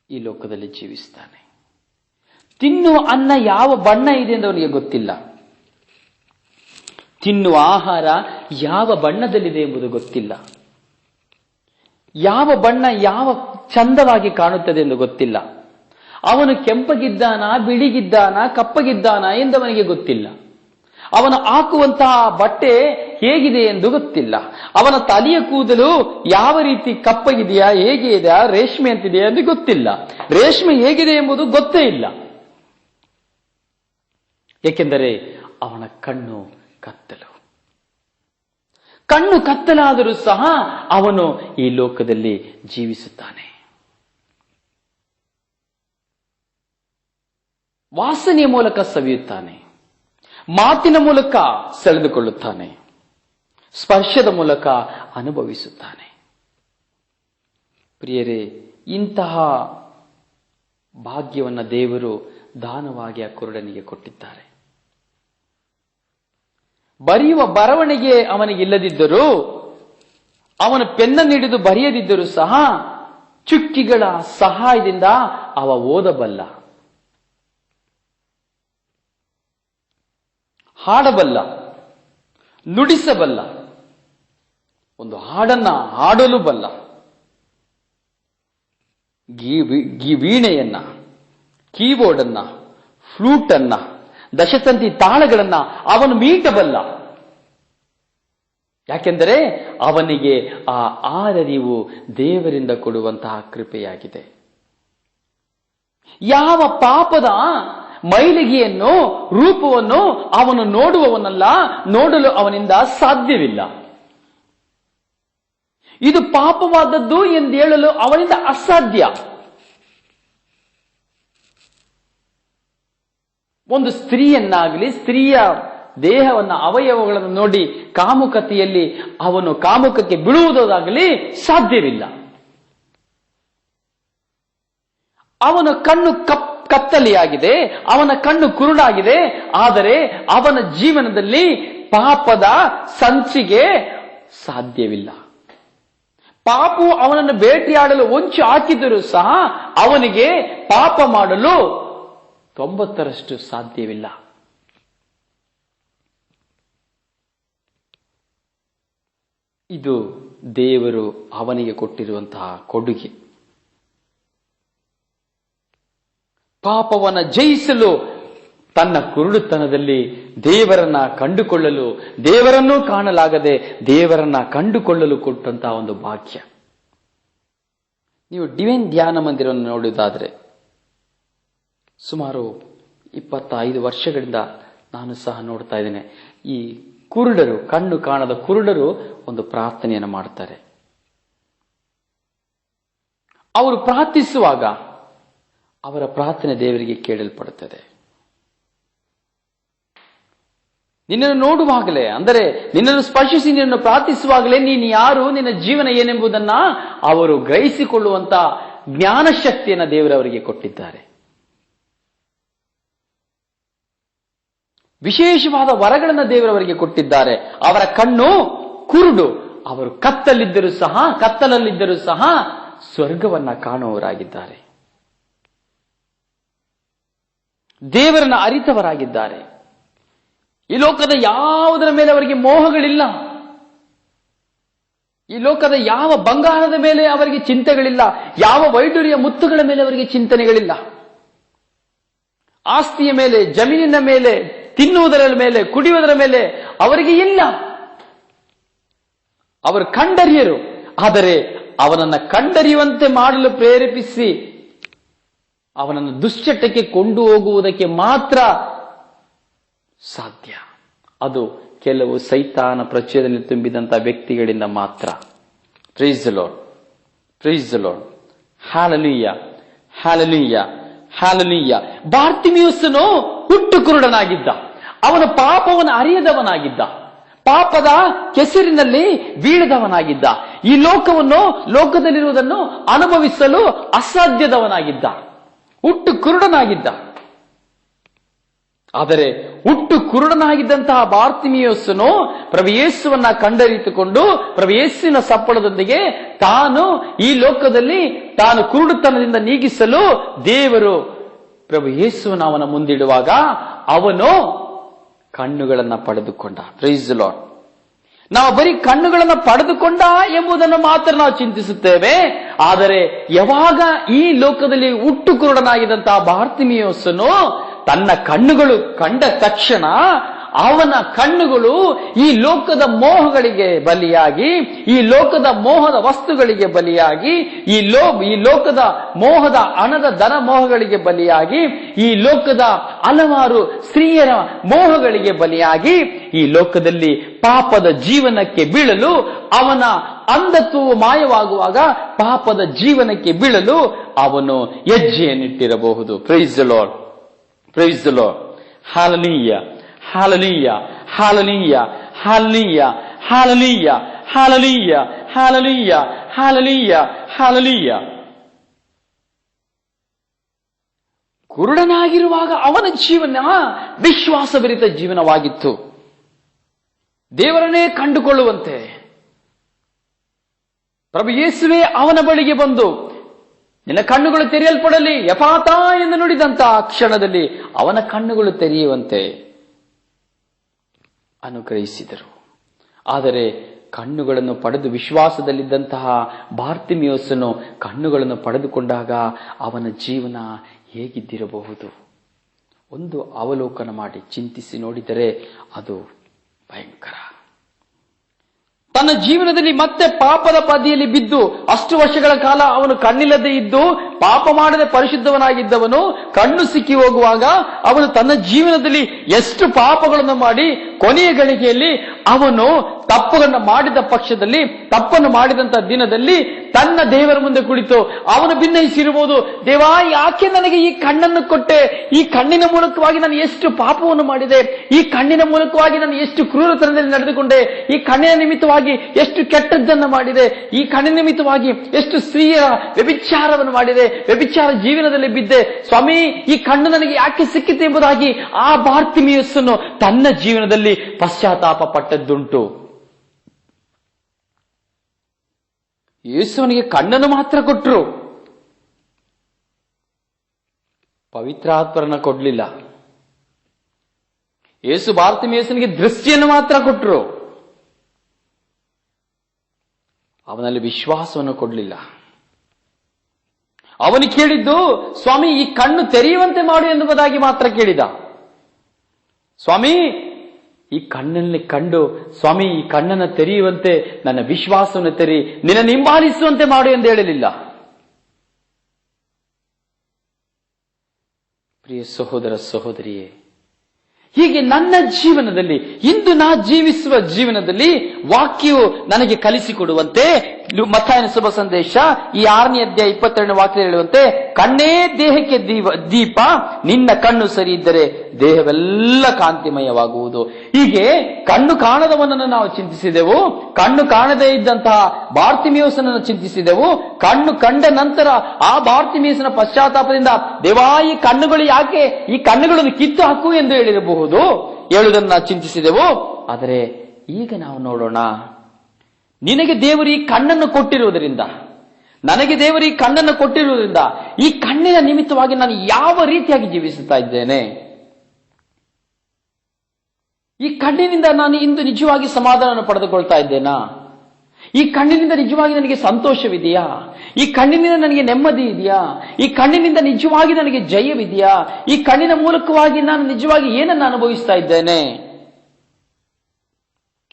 ಈ ಲೋಕದಲ್ಲಿ ಜೀವಿಸ್ತಾನೆ. ತಿನ್ನುವ ಅನ್ನ ಯಾವ ಬಣ್ಣ ಇದೆ ಎಂದು ಅವನಿಗೆ ಗೊತ್ತಿಲ್ಲ. ತಿನ್ನುವ ಆಹಾರ ಯಾವ ಬಣ್ಣದಲ್ಲಿದೆ ಎಂಬುದು ಗೊತ್ತಿಲ್ಲ. ಯಾವ ಬಣ್ಣ ಯಾವ ಚಂದವಾಗಿ ಕಾಣುತ್ತದೆ ಎಂದು ಗೊತ್ತಿಲ್ಲ. ಅವನು ಕೆಂಪಗಿದ್ದಾನ, ಬಿಳಿಗಿದ್ದಾನ, ಕಪ್ಪಗಿದ್ದಾನ ಎಂದವನಿಗೆ ಗೊತ್ತಿಲ್ಲ. ಅವನು ಹಾಕುವಂತಹ ಬಟ್ಟೆ ಹೇಗಿದೆ ಎಂದು ಗೊತ್ತಿಲ್ಲ. ಅವನ ತಲೆಯ ಕೂದಲು ಯಾವ ರೀತಿ ಕಪ್ಪಗಿದೆಯಾ, ಹೇಗೆ ಇದೆಯಾ, ರೇಷ್ಮೆ ಅಂತಿದೆಯಾ ಎಂದು ಗೊತ್ತಿಲ್ಲ. ರೇಷ್ಮೆ ಹೇಗಿದೆ ಎಂಬುದು ಗೊತ್ತೇ ಇಲ್ಲ. ಏಕೆಂದರೆ ಅವನ ಕಣ್ಣು ಕತ್ತಲು. ಕಣ್ಣು ಕತ್ತಲಾದರೂ ಸಹ ಅವನು ಈ ಲೋಕದಲ್ಲಿ ಜೀವಿಸುತ್ತಾನೆ. ವಾಸನೆಯ ಮೂಲಕ ಸವಿಯುತ್ತಾನೆ, ಮಾತಿನ ಮೂಲಕ ಸೆಳೆದುಕೊಳ್ಳುತ್ತಾನೆ, ಸ್ಪರ್ಶದ ಮೂಲಕ ಅನುಭವಿಸುತ್ತಾನೆ. ಪ್ರಿಯರೇ, ಇಂತಹ ಭಾಗ್ಯವನ್ನು ದೇವರು ದಾನವಾಗಿ ಆ ಕುರುಡನಿಗೆ ಕೊಟ್ಟಿದ್ದಾರೆ. ಬರೆಯುವ ಬರವಣಿಗೆ ಅವನಿಗೆ ಇಲ್ಲದಿದ್ದರೂ, ಅವನು ಪೆನ್ನನ್ನು ಹಿಡಿದು ಬರೆಯದಿದ್ದರೂ ಸಹ ಚುಕ್ಕಿಗಳ ಸಹಾಯದಿಂದ ಅವ ಓದಬಲ್ಲ, ಹಾಡಬಲ್ಲ, ನುಡಿಸಬಲ್ಲ, ಒಂದು ಹಾಡನ್ನ ಹಾಡಲು ಬಲ್ಲ, ವೀಣೆಯನ್ನ, ಕೀಬೋರ್ಡ್ ಅನ್ನ, ಫ್ಲೂಟ್ ಅನ್ನ, ದಶತಂತಿ ತಾಳಗಳನ್ನ ಅವನು ಮೀಟಬಲ್ಲ. ಯಾಕೆಂದರೆ ಅವನಿಗೆ ಆ ಆರರಿವು ದೇವರಿಂದ ಕೊಡುವಂತಹ ಕೃಪೆಯಾಗಿದೆ. ಯಾವ ಪಾಪದ ಮೈಲಿಗೆಯನ್ನು ರೂಪವನ್ನು ಅವನು ನೋಡುವವನಲ್ಲ, ನೋಡಲು ಅವನಿಂದ ಸಾಧ್ಯವಿಲ್ಲ. ಇದು ಪಾಪವಾದದ್ದು ಎಂದು ಹೇಳಲು ಅವನಿಂದ ಅಸಾಧ್ಯ. ಒಂದು ಸ್ತ್ರೀಯನ್ನಾಗಲಿ, ಸ್ತ್ರೀಯ ದೇಹವನ್ನ, ಅವಯವಗಳನ್ನು ನೋಡಿ ಕಾಮುಕತೆಯಲ್ಲಿ ಅವನು ಕಾಮುಕಕ್ಕೆ ಬೀಳುವುದಾಗಲಿ ಸಾಧ್ಯವಿಲ್ಲ. ಅವನ ಕಣ್ಣು ಕತ್ತಲೆಯಾಗಿದೆ, ಅವನ ಕಣ್ಣು ಕುರುಡಾಗಿದೆ. ಆದರೆ ಅವನ ಜೀವನದಲ್ಲಿ ಪಾಪದ ಸಂಚಿಗೆ ಸಾಧ್ಯವಿಲ್ಲ. ಪಾಪವು ಅವನನ್ನು ಬೇಟೆಯಾಡಲು ಹೊಂಚು ಹಾಕಿದರೂ ಸಹ ಅವನಿಗೆ ಪಾಪ ಮಾಡಲು 90% ಸಾಧ್ಯವಿಲ್ಲ. ಇದು ದೇವರು ಅವನಿಗೆ ಕೊಟ್ಟಿರುವಂತಹ ಕೊಡುಗೆ. ಪಾಪವನ್ನ ಜಯಿಸಲು ತನ್ನ ಕುರುಡುತನದಲ್ಲಿ ದೇವರನ್ನ ಕಂಡುಕೊಳ್ಳಲು, ದೇವರನ್ನೂ ಕಾಣಲಾಗದೆ ದೇವರನ್ನ ಕಂಡುಕೊಳ್ಳಲು ಕೊಟ್ಟಂತಹ ಒಂದು ಭಾಗ್ಯ. ನೀವು ಡಿವೈನ್ ಧ್ಯಾನ ಮಂದಿರವನ್ನು ನೋಡುವುದಾದ್ರೆ, ಸುಮಾರು 25 ವರ್ಷಗಳಿಂದ ನಾನು ಸಹ ನೋಡ್ತಾ ಇದ್ದೇನೆ. ಈ ಕುರುಡರು, ಕಣ್ಣು ಕಾಣದ ಕುರುಡರು ಒಂದು ಪ್ರಾರ್ಥನೆಯನ್ನು ಮಾಡ್ತಾರೆ. ಅವರು ಪ್ರಾರ್ಥಿಸುವಾಗ ಅವರ ಪ್ರಾರ್ಥನೆ ದೇವರಿಗೆ ಕೇಳಲ್ಪಡುತ್ತದೆ. ನಿನ್ನನ್ನು ನೋಡುವಾಗಲೇ, ಅಂದರೆ ನಿನ್ನನ್ನು ಸ್ಪರ್ಶಿಸಿ ನಿನ್ನನ್ನು ಪ್ರಾರ್ಥಿಸುವಾಗಲೇ ನೀನು ಯಾರು, ನಿನ್ನ ಜೀವನ ಏನೆಂಬುದನ್ನ ಅವರು ಗ್ರಹಿಸಿಕೊಳ್ಳುವಂತ ಜ್ಞಾನ ಶಕ್ತಿಯನ್ನು ದೇವರವರಿಗೆ ಕೊಟ್ಟಿದ್ದಾರೆ. ವಿಶೇಷವಾದ ವರಗಳನ್ನು ದೇವರವರಿಗೆ ಕೊಟ್ಟಿದ್ದಾರೆ. ಅವರ ಕಣ್ಣು ಕುರುಡು, ಅವರು ಕತ್ತಲಲ್ಲಿದ್ದರೂ ಸಹ ಸ್ವರ್ಗವನ್ನ ಕಾಣುವವರಾಗಿದ್ದಾರೆ, ದೇವರನ್ನ ಅರಿತವರಾಗಿದ್ದಾರೆ. ಈ ಲೋಕದ ಯಾವುದರ ಮೇಲೆ ಅವರಿಗೆ ಮೋಹಗಳಿಲ್ಲ. ಈ ಲೋಕದ ಯಾವ ಬಂಗಾರದ ಮೇಲೆ ಅವರಿಗೆ ಚಿಂತೆಗಳಿಲ್ಲ, ಯಾವ ವೈಡೂರ್ಯ ಮುತ್ತುಗಳ ಮೇಲೆ ಅವರಿಗೆ ಚಿಂತನೆಗಳಿಲ್ಲ. ಆಸ್ತಿಯ ಮೇಲೆ, ಜಮೀನಿನ ಮೇಲೆ, ತಿನ್ನುವುದರ ಮೇಲೆ, ಕುಡಿಯುವುದರ ಮೇಲೆ ಅವರಿಗೆ ಇಲ್ಲ. ಅವರು ಕಂಡರಿಯರು, ಆದರೆ ಅವನನ್ನು ಕಂಡರಿಯುವಂತೆ ಮಾಡಲು ಪ್ರೇರೇಪಿಸಿ ಅವನನ್ನು ದುಶ್ಚಟಕ್ಕೆ ಕೊಂಡು ಹೋಗುವುದಕ್ಕೆ ಮಾತ್ರ ಸಾಧ್ಯ. ಅದು ಕೆಲವು ಸೈತಾನ ಪ್ರಚೋದನೆ ತುಂಬಿದಂತಹ ವ್ಯಕ್ತಿಗಳಿಂದ ಮಾತ್ರ. Praise the lord, praise the lord, hallelujah, hallelujah, hallelujah. ಬಾರ್ತಿಮಿಯುಸನು ಹುಟ್ಟು ಕುರುಡನಾಗಿದ್ದ, ಅವನ ಪಾಪವನ್ನು ಅರಿಯದವನಾಗಿದ್ದ, ಪಾಪದ ಕೆಸರಿನಲ್ಲಿ ಬೀಳದವನಾಗಿದ್ದ, ಈ ಲೋಕದಲ್ಲಿರುವುದನ್ನು ಅನುಭವಿಸಲು ಅಸಾಧ್ಯದವನಾಗಿದ್ದ, ಹುಟ್ಟು ಕುರುಡನಾಗಿದ್ದ. ಆದರೆ ಹುಟ್ಟು ಕುರುಡನಾಗಿದ್ದಂತಹ ಬಾರ್ತಿಮಿಯೋಸನು ಪ್ರಭು ಯೇಸುವನ್ನ ಕಂಡರಿತುಕೊಂಡು ಪ್ರಭು ಯೇಸುವಿನ ಸಪ್ಪಳದೊಂದಿಗೆ ತಾನು ಈ ಲೋಕದಲ್ಲಿ ತಾನು ಕುರುಡುತನದಿಂದ ನೀಗಿಸಲು ದೇವರು ಪ್ರಭು ಯೇಸುವನ್ನು ಅವನ ಮುಂದಿಡುವಾಗ ಅವನು ಕಣ್ಣುಗಳನ್ನ ಪಡೆದುಕೊಂಡ. Praise the Lord. ನಾವು ಬರೀ ಕಣ್ಣುಗಳನ್ನ ಪಡೆದುಕೊಂಡ ಎಂಬುದನ್ನು ಮಾತ್ರ ನಾವು ಚಿಂತಿಸುತ್ತೇವೆ. ಆದರೆ ಯಾವಾಗ ಈ ಲೋಕದಲ್ಲಿ ಹುಟ್ಟು ಕುರುಡನಾಗಿದ್ದಂತಹ ಬಾರ್ತಿಮಿಯೋಸನು ತನ್ನ ಕಣ್ಣುಗಳು ಕಂಡ ತಕ್ಷಣ ಅವನ ಕಣ್ಣುಗಳು ಈ ಲೋಕದ ಮೋಹಗಳಿಗೆ ಬಲಿಯಾಗಿ, ಈ ಲೋಕದ ಮೋಹದ ವಸ್ತುಗಳಿಗೆ ಬಲಿಯಾಗಿ, ಈ ಲೋಕದ ಮೋಹದ ಹಣದ ಧನ ಮೋಹಗಳಿಗೆ ಬಲಿಯಾಗಿ, ಈ ಲೋಕದ ಹಲವಾರು ಸ್ತ್ರೀಯರ ಮೋಹಗಳಿಗೆ ಬಲಿಯಾಗಿ, ಈ ಲೋಕದಲ್ಲಿ ಪಾಪದ ಜೀವನಕ್ಕೆ ಬೀಳಲು ಅವನ ಅಂಧತ್ವವು ಮಾಯವಾಗುವಾಗ ಪಾಪದ ಜೀವನಕ್ಕೆ ಬೀಳಲು ಅವನು ಹೆಜ್ಜೆಯನ್ನಿಟ್ಟಿರಬಹುದು. Praise the lord, praise the lord, hallelujah, hallelujah, hallelujah, hallelujah, hallelujah, hallelujah, hallelujah, hallelujah, hallelujah. ಕುರುಡನಾಗಿರುವಾಗ ಅವನ ಜೀವನ ವಿಶ್ವಾಸಭರಿತ ಜೀವನವಾಗಿತ್ತು. ದೇವರನ್ನೇ ಕಂಡುಕೊಳ್ಳುವಂತೆ ಪ್ರಭು ಯೇಸುವೇ ಅವನ ಬಳಿಗೆ ಬಂದು ನಿನ್ನ ಕಣ್ಣುಗಳು ತೆರೆಯಲ್ಪಡಲಿ ಎಫಾತಾ ಎಂದು ನುಡಿದಂತ ಆ ಕ್ಷಣದಲ್ಲಿ ಅವನ ಕಣ್ಣುಗಳು ತೆರೆಯುವಂತೆ ಅನುಗ್ರಹಿಸಿದರು. ಆದರೆ ಕಣ್ಣುಗಳನ್ನು ಪಡೆದು ವಿಶ್ವಾಸದಲ್ಲಿದ್ದಂತಹ ಬಾರ್ತಿಮಿಯೋಸನು ಕಣ್ಣುಗಳನ್ನು ಪಡೆದುಕೊಂಡಾಗ ಅವನ ಜೀವನ ಹೇಗಿದ್ದಿರಬಹುದು? ಒಂದು ಅವಲೋಕನ ಮಾಡಿ ಚಿಂತಿಸಿ ನೋಡಿದರೆ ಅದು ಭಯಂಕರ. ತನ್ನ ಜೀವನದಲ್ಲಿ ಮತ್ತೆ ಪಾಪದ ಬದಿಯಲ್ಲಿ ಬಿದ್ದು ಅಷ್ಟು ವರ್ಷಗಳ ಕಾಲ ಅವನು ಕಣ್ಣಿಲ್ಲದೆ ಇದ್ದು ಪಾಪ ಮಾಡದೆ ಪರಿಶುದ್ಧವನಾಗಿದ್ದವನು ಕಣ್ಣು ಸಿಕ್ಕಿ ಹೋಗುವಾಗ ಅವನು ತನ್ನ ಜೀವನದಲ್ಲಿ ಎಷ್ಟು ಪಾಪಗಳನ್ನು ಮಾಡಿ ಕೊನೆಯ ಗಳಿಗೆಯಲ್ಲಿ ಅವನು ತಪ್ಪನ್ನು ಮಾಡಿದ ಪಕ್ಷದಲ್ಲಿ, ತಪ್ಪನ್ನು ಮಾಡಿದಂತ ದಿನದಲ್ಲಿ ತನ್ನ ದೇವರ ಮುಂದೆ ಕುಳಿತು ಅವನು ಭಿನ್ನಯಿಸಿರುವುದು, ದೇವಾ ಯಾಕೆ ನನಗೆ ಈ ಕಣ್ಣನ್ನು ಕೊಟ್ಟೆ? ಈ ಕಣ್ಣಿನ ಮೂಲಕವಾಗಿ ನಾನು ಎಷ್ಟು ಪಾಪವನ್ನು ಮಾಡಿದೆ, ಈ ಕಣ್ಣಿನ ಮೂಲಕವಾಗಿ ನಾನು ಎಷ್ಟು ಕ್ರೂರತನದಲ್ಲಿ ನಡೆದುಕೊಂಡೆ, ಈ ಕಣ್ಣಿನ ನಿಮಿತ್ತವಾಗಿ ಎಷ್ಟು ಕೆಟ್ಟದ್ದನ್ನು ಮಾಡಿದೆ, ಈ ಕಣ್ಣಿನ ನಿಮಿತ್ತವಾಗಿ ಎಷ್ಟು ಸ್ತ್ರೀಯರ ವ್ಯಭಿಚಾರವನ್ನು ಮಾಡಿದೆ, ವ್ಯಭಿಚಾರ ಜೀವನದಲ್ಲಿ ಬಿದ್ದೆ. ಸ್ವಾಮಿ, ಈ ಕಣ್ಣು ನನಗೆ ಯಾಕೆ ಸಿಕ್ಕಿತು ಎಂಬುದಾಗಿ ಆ ಬಾರ್ತಿಮಿಯಸ್ಸನ್ನು ತನ್ನ ಜೀವನದಲ್ಲಿ ಪಶ್ಚಾತ್ತಾಪ ಪಟ್ಟದ್ದುಂಟು. ಯೇಸುವನಿಗೆ ಕಣ್ಣನ್ನು ಮಾತ್ರ ಕೊಟ್ಟರು, ಪವಿತ್ರಾತ್ಮರನ್ನ ಕೊಡ್ಲಿಲ್ಲ. ಯೇಸು ಬಾರ್ತಿಮಿಯಸ್ಸನಿಗೆ ದೃಷ್ಟಿಯನ್ನು ಮಾತ್ರ ಕೊಟ್ಟರು, ಅವನಲ್ಲಿ ವಿಶ್ವಾಸವನ್ನು ಕೊಡಲಿಲ್ಲ. ಅವನು ಕೇಳಿದ್ದು, ಸ್ವಾಮಿ ಈ ಕಣ್ಣು ತೆರೆಯುವಂತೆ ಮಾಡು ಎನ್ನುವುದಾಗಿ ಮಾತ್ರ ಕೇಳಿದ. ಸ್ವಾಮಿ ಈ ಕಣ್ಣಲ್ಲಿ ಕಂಡು, ಸ್ವಾಮಿ ಈ ಕಣ್ಣನ್ನು ತೆರೆಯುವಂತೆ ನನ್ನ ವಿಶ್ವಾಸವನ್ನು ತೆರಿ, ನಿನ್ನನ್ನು ಹಿಂಬಾಲಿಸುವಂತೆ ಮಾಡು ಎಂದು ಹೇಳಲಿಲ್ಲ. ಪ್ರಿಯ ಸಹೋದರ ಸಹೋದರಿಯೇ, ಹೀಗೆ ನನ್ನ ಜೀವನದಲ್ಲಿ, ಇಂದು ನಾ ಜೀವಿಸುವ ಜೀವನದಲ್ಲಿ ವಾಕ್ಯವು ನನಗೆ ಕಲಿಸಿಕೊಡುವಂತೆ, ಮತ್ತಾಯನ ಶುಭ ಸಂದೇಶ ಈ 6ನೇ ಅಧ್ಯಾಯ 22ನೇ ವಾಕ್ಯ ಹೇಳುವಂತೆ, ಕಣ್ಣೇ ದೇಹಕ್ಕೆ ದೀಪ, ನಿನ್ನ ಕಣ್ಣು ಸರಿ ಇದ್ದರೆ ದೇಹವೆಲ್ಲ ಕಾಂತಿಮಯವಾಗುವುದು. ಹೀಗೆ ಕಣ್ಣು ಕಾಣದವನನ್ನು ನಾವು ಚಿಂತಿಸಿದೆವು, ಕಣ್ಣು ಕಾಣದೇ ಇದ್ದಂತಹ ಬಾರ್ತಿಮಿಯೋಸನನ್ನು ಚಿಂತಿಸಿದೆವು. ಕಣ್ಣು ಕಂಡ ನಂತರ ಆ ಬಾರ್ತಿಮಿಯೋಸನ ಪಶ್ಚಾತ್ತಾಪದಿಂದ, ದೇವಾ ಈ ಕಣ್ಣುಗಳು ಯಾಕೆ, ಈ ಕಣ್ಣುಗಳನ್ನು ಕಿತ್ತು ಹಾಕು ಎಂದು ಹೇಳುವುದನ್ನು ನಾವು ಚಿಂತಿಸಿದೆವು. ಆದರೆ ಈಗ ನಾವು ನೋಡೋಣ, ನಿನಗೆ ದೇವರು ಈ ಕಣ್ಣನ್ನು ಕೊಟ್ಟಿರುವುದರಿಂದ, ನನಗೆ ದೇವರು ಈ ಕಣ್ಣನ್ನು ಕೊಟ್ಟಿರುವುದರಿಂದ, ಈ ಕಣ್ಣಿನ ನಿಮಿತ್ತವಾಗಿ ನಾನು ಯಾವ ರೀತಿಯಾಗಿ ಜೀವಿಸುತ್ತಾ ಇದ್ದೇನೆ? ಈ ಕಣ್ಣಿನಿಂದ ನಾನು ಇಂದು ನಿಜವಾಗಿ ಸಮಾಧಾನವನ್ನು ಪಡೆದುಕೊಳ್ತಾ ಇದ್ದೇನಾ? ಈ ಕಣ್ಣಿನಿಂದ ನಿಜವಾಗಿ ನನಗೆ ಸಂತೋಷವಿದೆಯಾ? ಈ ಕಣ್ಣಿನಿಂದ ನನಗೆ ನೆಮ್ಮದಿ ಇದೆಯಾ? ಈ ಕಣ್ಣಿನಿಂದ ನಿಜವಾಗಿ ನನಗೆ ಜಯವಿದೆಯಾ? ಈ ಕಣ್ಣಿನ ಮೂಲಕವಾಗಿ ನಾನು ನಿಜವಾಗಿ ಏನನ್ನು ಅನುಭವಿಸ್ತಾ ಇದ್ದೇನೆ?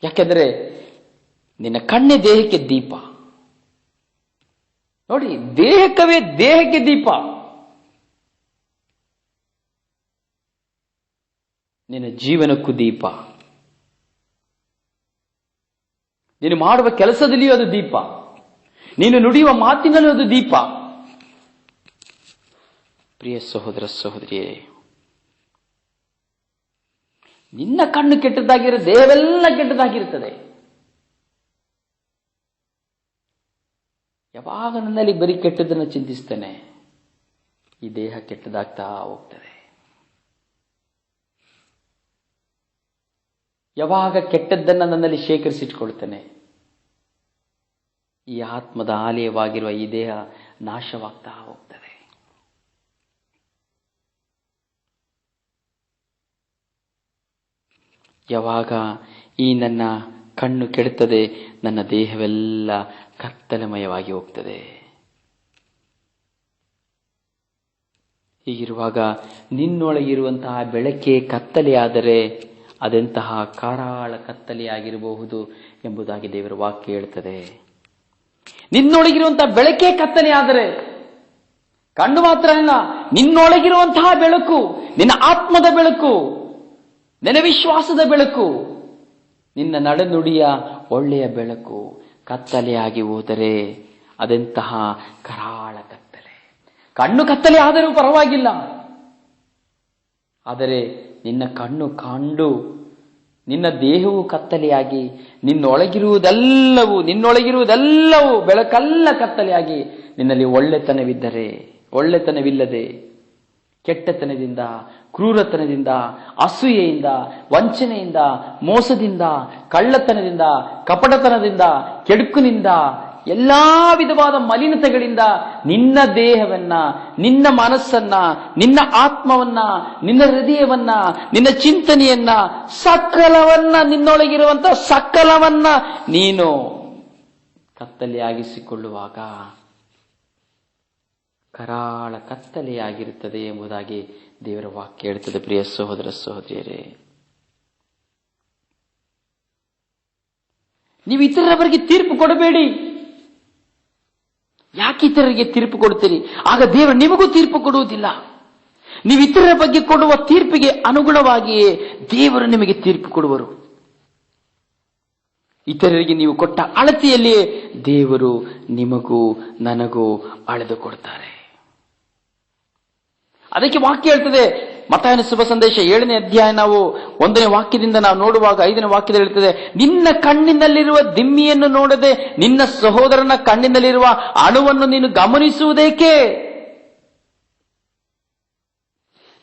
ಯಾಕೆಂದ್ರೆ ನಿನ್ನ ಕಣ್ಣೇ ದೇಹಕ್ಕೆ ದೀಪ. ನೋಡಿ, ದೇಹಕ್ಕೆ ದೀಪ. ನಿನ್ನ ಜೀವನಕ್ಕೂ ದೀಪ. ನೀನು ಮಾಡುವ ಕೆಲಸದಲ್ಲಿಯೂ ಅದು ದೀಪ, ನೀನು ನುಡಿಯುವ ಮಾತಿನಲ್ಲೂ ಅದು ದೀಪ. ಪ್ರಿಯ ಸಹೋದರ ಸಹೋದರಿಯೇ, ನಿನ್ನ ಕಣ್ಣು ಕೆಟ್ಟದ್ದಾಗಿರೋ ದೇಹವೆಲ್ಲ ಕೆಟ್ಟದಾಗಿರುತ್ತದೆ. ಯಾವಾಗ ನನ್ನಲ್ಲಿ ಬರೀ ಕೆಟ್ಟದನ್ನು ಚಿಂತಿಸ್ತೇನೆ, ಈ ದೇಹ ಕೆಟ್ಟದಾಗ್ತಾ ಹೋಗ್ತದೆ. ಯಾವಾಗ ಕೆಟ್ಟದ್ದನ್ನು ನನ್ನಲ್ಲಿ ಶೇಖರಿಸಿಟ್ಕೊಳ್ತೇನೆ, ಈ ಆತ್ಮದ ಆಲಯವಾಗಿರುವ ಈ ದೇಹ ನಾಶವಾಗ್ತಾ ಹೋಗ್ತದೆ. ಯಾವಾಗ ಈ ನನ್ನ ಕಣ್ಣು ಕೆಡುತ್ತದೆ, ನನ್ನ ದೇಹವೆಲ್ಲ ಕತ್ತಲೆಮಯವಾಗಿ ಹೋಗ್ತದೆ. ಹೀಗಿರುವಾಗ ನಿನ್ನೊಳಗಿರುವಂತಹ ಬೆಳಕೆ ಕತ್ತಲೆಯಾದರೆ ಅದೆಂತಹ ಕರಾಳ ಕತ್ತಲೆಯಾಗಿರಬಹುದು ಎಂಬುದಾಗಿ ದೇವರ ವಾಕ್ಯ ಹೇಳ್ತದೆ. ನಿನ್ನೊಳಗಿರುವಂತಹ ಬೆಳಕೆ ಕತ್ತಲೆಯಾದರೆ, ಕಣ್ಣು ಮಾತ್ರ ಅಲ್ಲ, ನಿನ್ನೊಳಗಿರುವಂತಹ ಬೆಳಕು, ನಿನ್ನ ಆತ್ಮದ ಬೆಳಕು, ನಿನ್ನ ವಿಶ್ವಾಸದ ಬೆಳಕು, ನಿನ್ನ ನಡೆನುಡಿಯ ಒಳ್ಳೆಯ ಬೆಳಕು ಕತ್ತಲೆಯಾಗಿ ಹೋದರೆ ಅದೆಂತಹ ಕರಾಳ ಕತ್ತಲೆ. ಕಣ್ಣು ಕತ್ತಲೆ ಆದರೂ ಪರವಾಗಿಲ್ಲ, ಆದರೆ ನಿನ್ನ ಕಣ್ಣು ಕಂಡು ನಿನ್ನ ದೇಹವು ಕತ್ತಲೆಯಾಗಿ ನಿನ್ನೊಳಗಿರುವುದೆಲ್ಲವೂ ಬೆಳಕಲ್ಲ ಕತ್ತಲೆಯಾಗಿ ನಿನ್ನಲ್ಲಿ ಒಳ್ಳೆತನವಿಲ್ಲದೆ ಕೆಟ್ಟತನದಿಂದ, ಕ್ರೂರತನದಿಂದ, ಅಸೂಯೆಯಿಂದ, ವಂಚನೆಯಿಂದ, ಮೋಸದಿಂದ, ಕಳ್ಳತನದಿಂದ, ಕಪಟತನದಿಂದ, ಕೆಡುಕಿನಿಂದ, ಎಲ್ಲಾ ವಿಧವಾದ ಮಲಿನತೆಗಳಿಂದ ನಿನ್ನ ದೇಹವನ್ನ, ನಿನ್ನ ಮನಸ್ಸನ್ನ, ನಿನ್ನ ಆತ್ಮವನ್ನ, ನಿನ್ನ ಹೃದಯವನ್ನ, ನಿನ್ನ ಚಿಂತನೆಯನ್ನ, ನಿನ್ನೊಳಗಿರುವಂತ ಸಕಲವನ್ನ ನೀನು ಕತ್ತಲೆಯಾಗಿಸಿಕೊಳ್ಳುವಾಗ ಕರಾಳ ಕತ್ತಲೆಯಾಗಿರುತ್ತದೆ ಎಂಬುದಾಗಿ ದೇವರ ವಾಕ್ಯ ಹೇಳುತ್ತದೆ. ಪ್ರಿಯ ಸಹೋದರ ಸಹೋದರಿಯರೇ, ನೀವು ಇತರರ ಬಗ್ಗೆ ತೀರ್ಪು ಕೊಡಬೇಡಿ. ಯಾಕೆ ಇತರರಿಗೆ ತೀರ್ಪು ಕೊಡ್ತೀರಿ? ಆಗ ದೇವರು ನಿಮಗೂ ತೀರ್ಪು ಕೊಡುವುದಿಲ್ಲ. ನೀವು ಇತರರ ಬಗ್ಗೆ ಕೊಡುವ ತೀರ್ಪಿಗೆ ಅನುಗುಣವಾಗಿಯೇ ದೇವರು ನಿಮಗೆ ತೀರ್ಪು ಕೊಡುವರು. ಇತರರಿಗೆ ನೀವು ಕೊಟ್ಟ ಅಳತೆಯಲ್ಲಿಯೇ ದೇವರು ನಿಮಗೂ ನನಗೂ ಅಳೆದು ಕೊಡ್ತಾರೆ. ಅದಕ್ಕೆ ವಾಕ್ಯ ಹೇಳ್ತದೆ, ಮತ್ತಾಯನ ಶುಭ ಸಂದೇಶ 7ನೇ ಅಧ್ಯಾಯ ನಾವು 1ನೇ ವಾಕ್ಯದಿಂದ ನಾವು ನೋಡುವಾಗ 5ನೇ ವಾಕ್ಯದಲ್ಲಿ ಹೇಳ್ತದೆ, ನಿನ್ನ ಕಣ್ಣಿನಲ್ಲಿರುವ ದಿಮ್ಮಿಯನ್ನು ನೋಡದೆ ನಿನ್ನ ಸಹೋದರನ ಕಣ್ಣಿನಲ್ಲಿರುವ ಅಣುವನ್ನು ನೀನು ಗಮನಿಸುವುದೇಕೆ?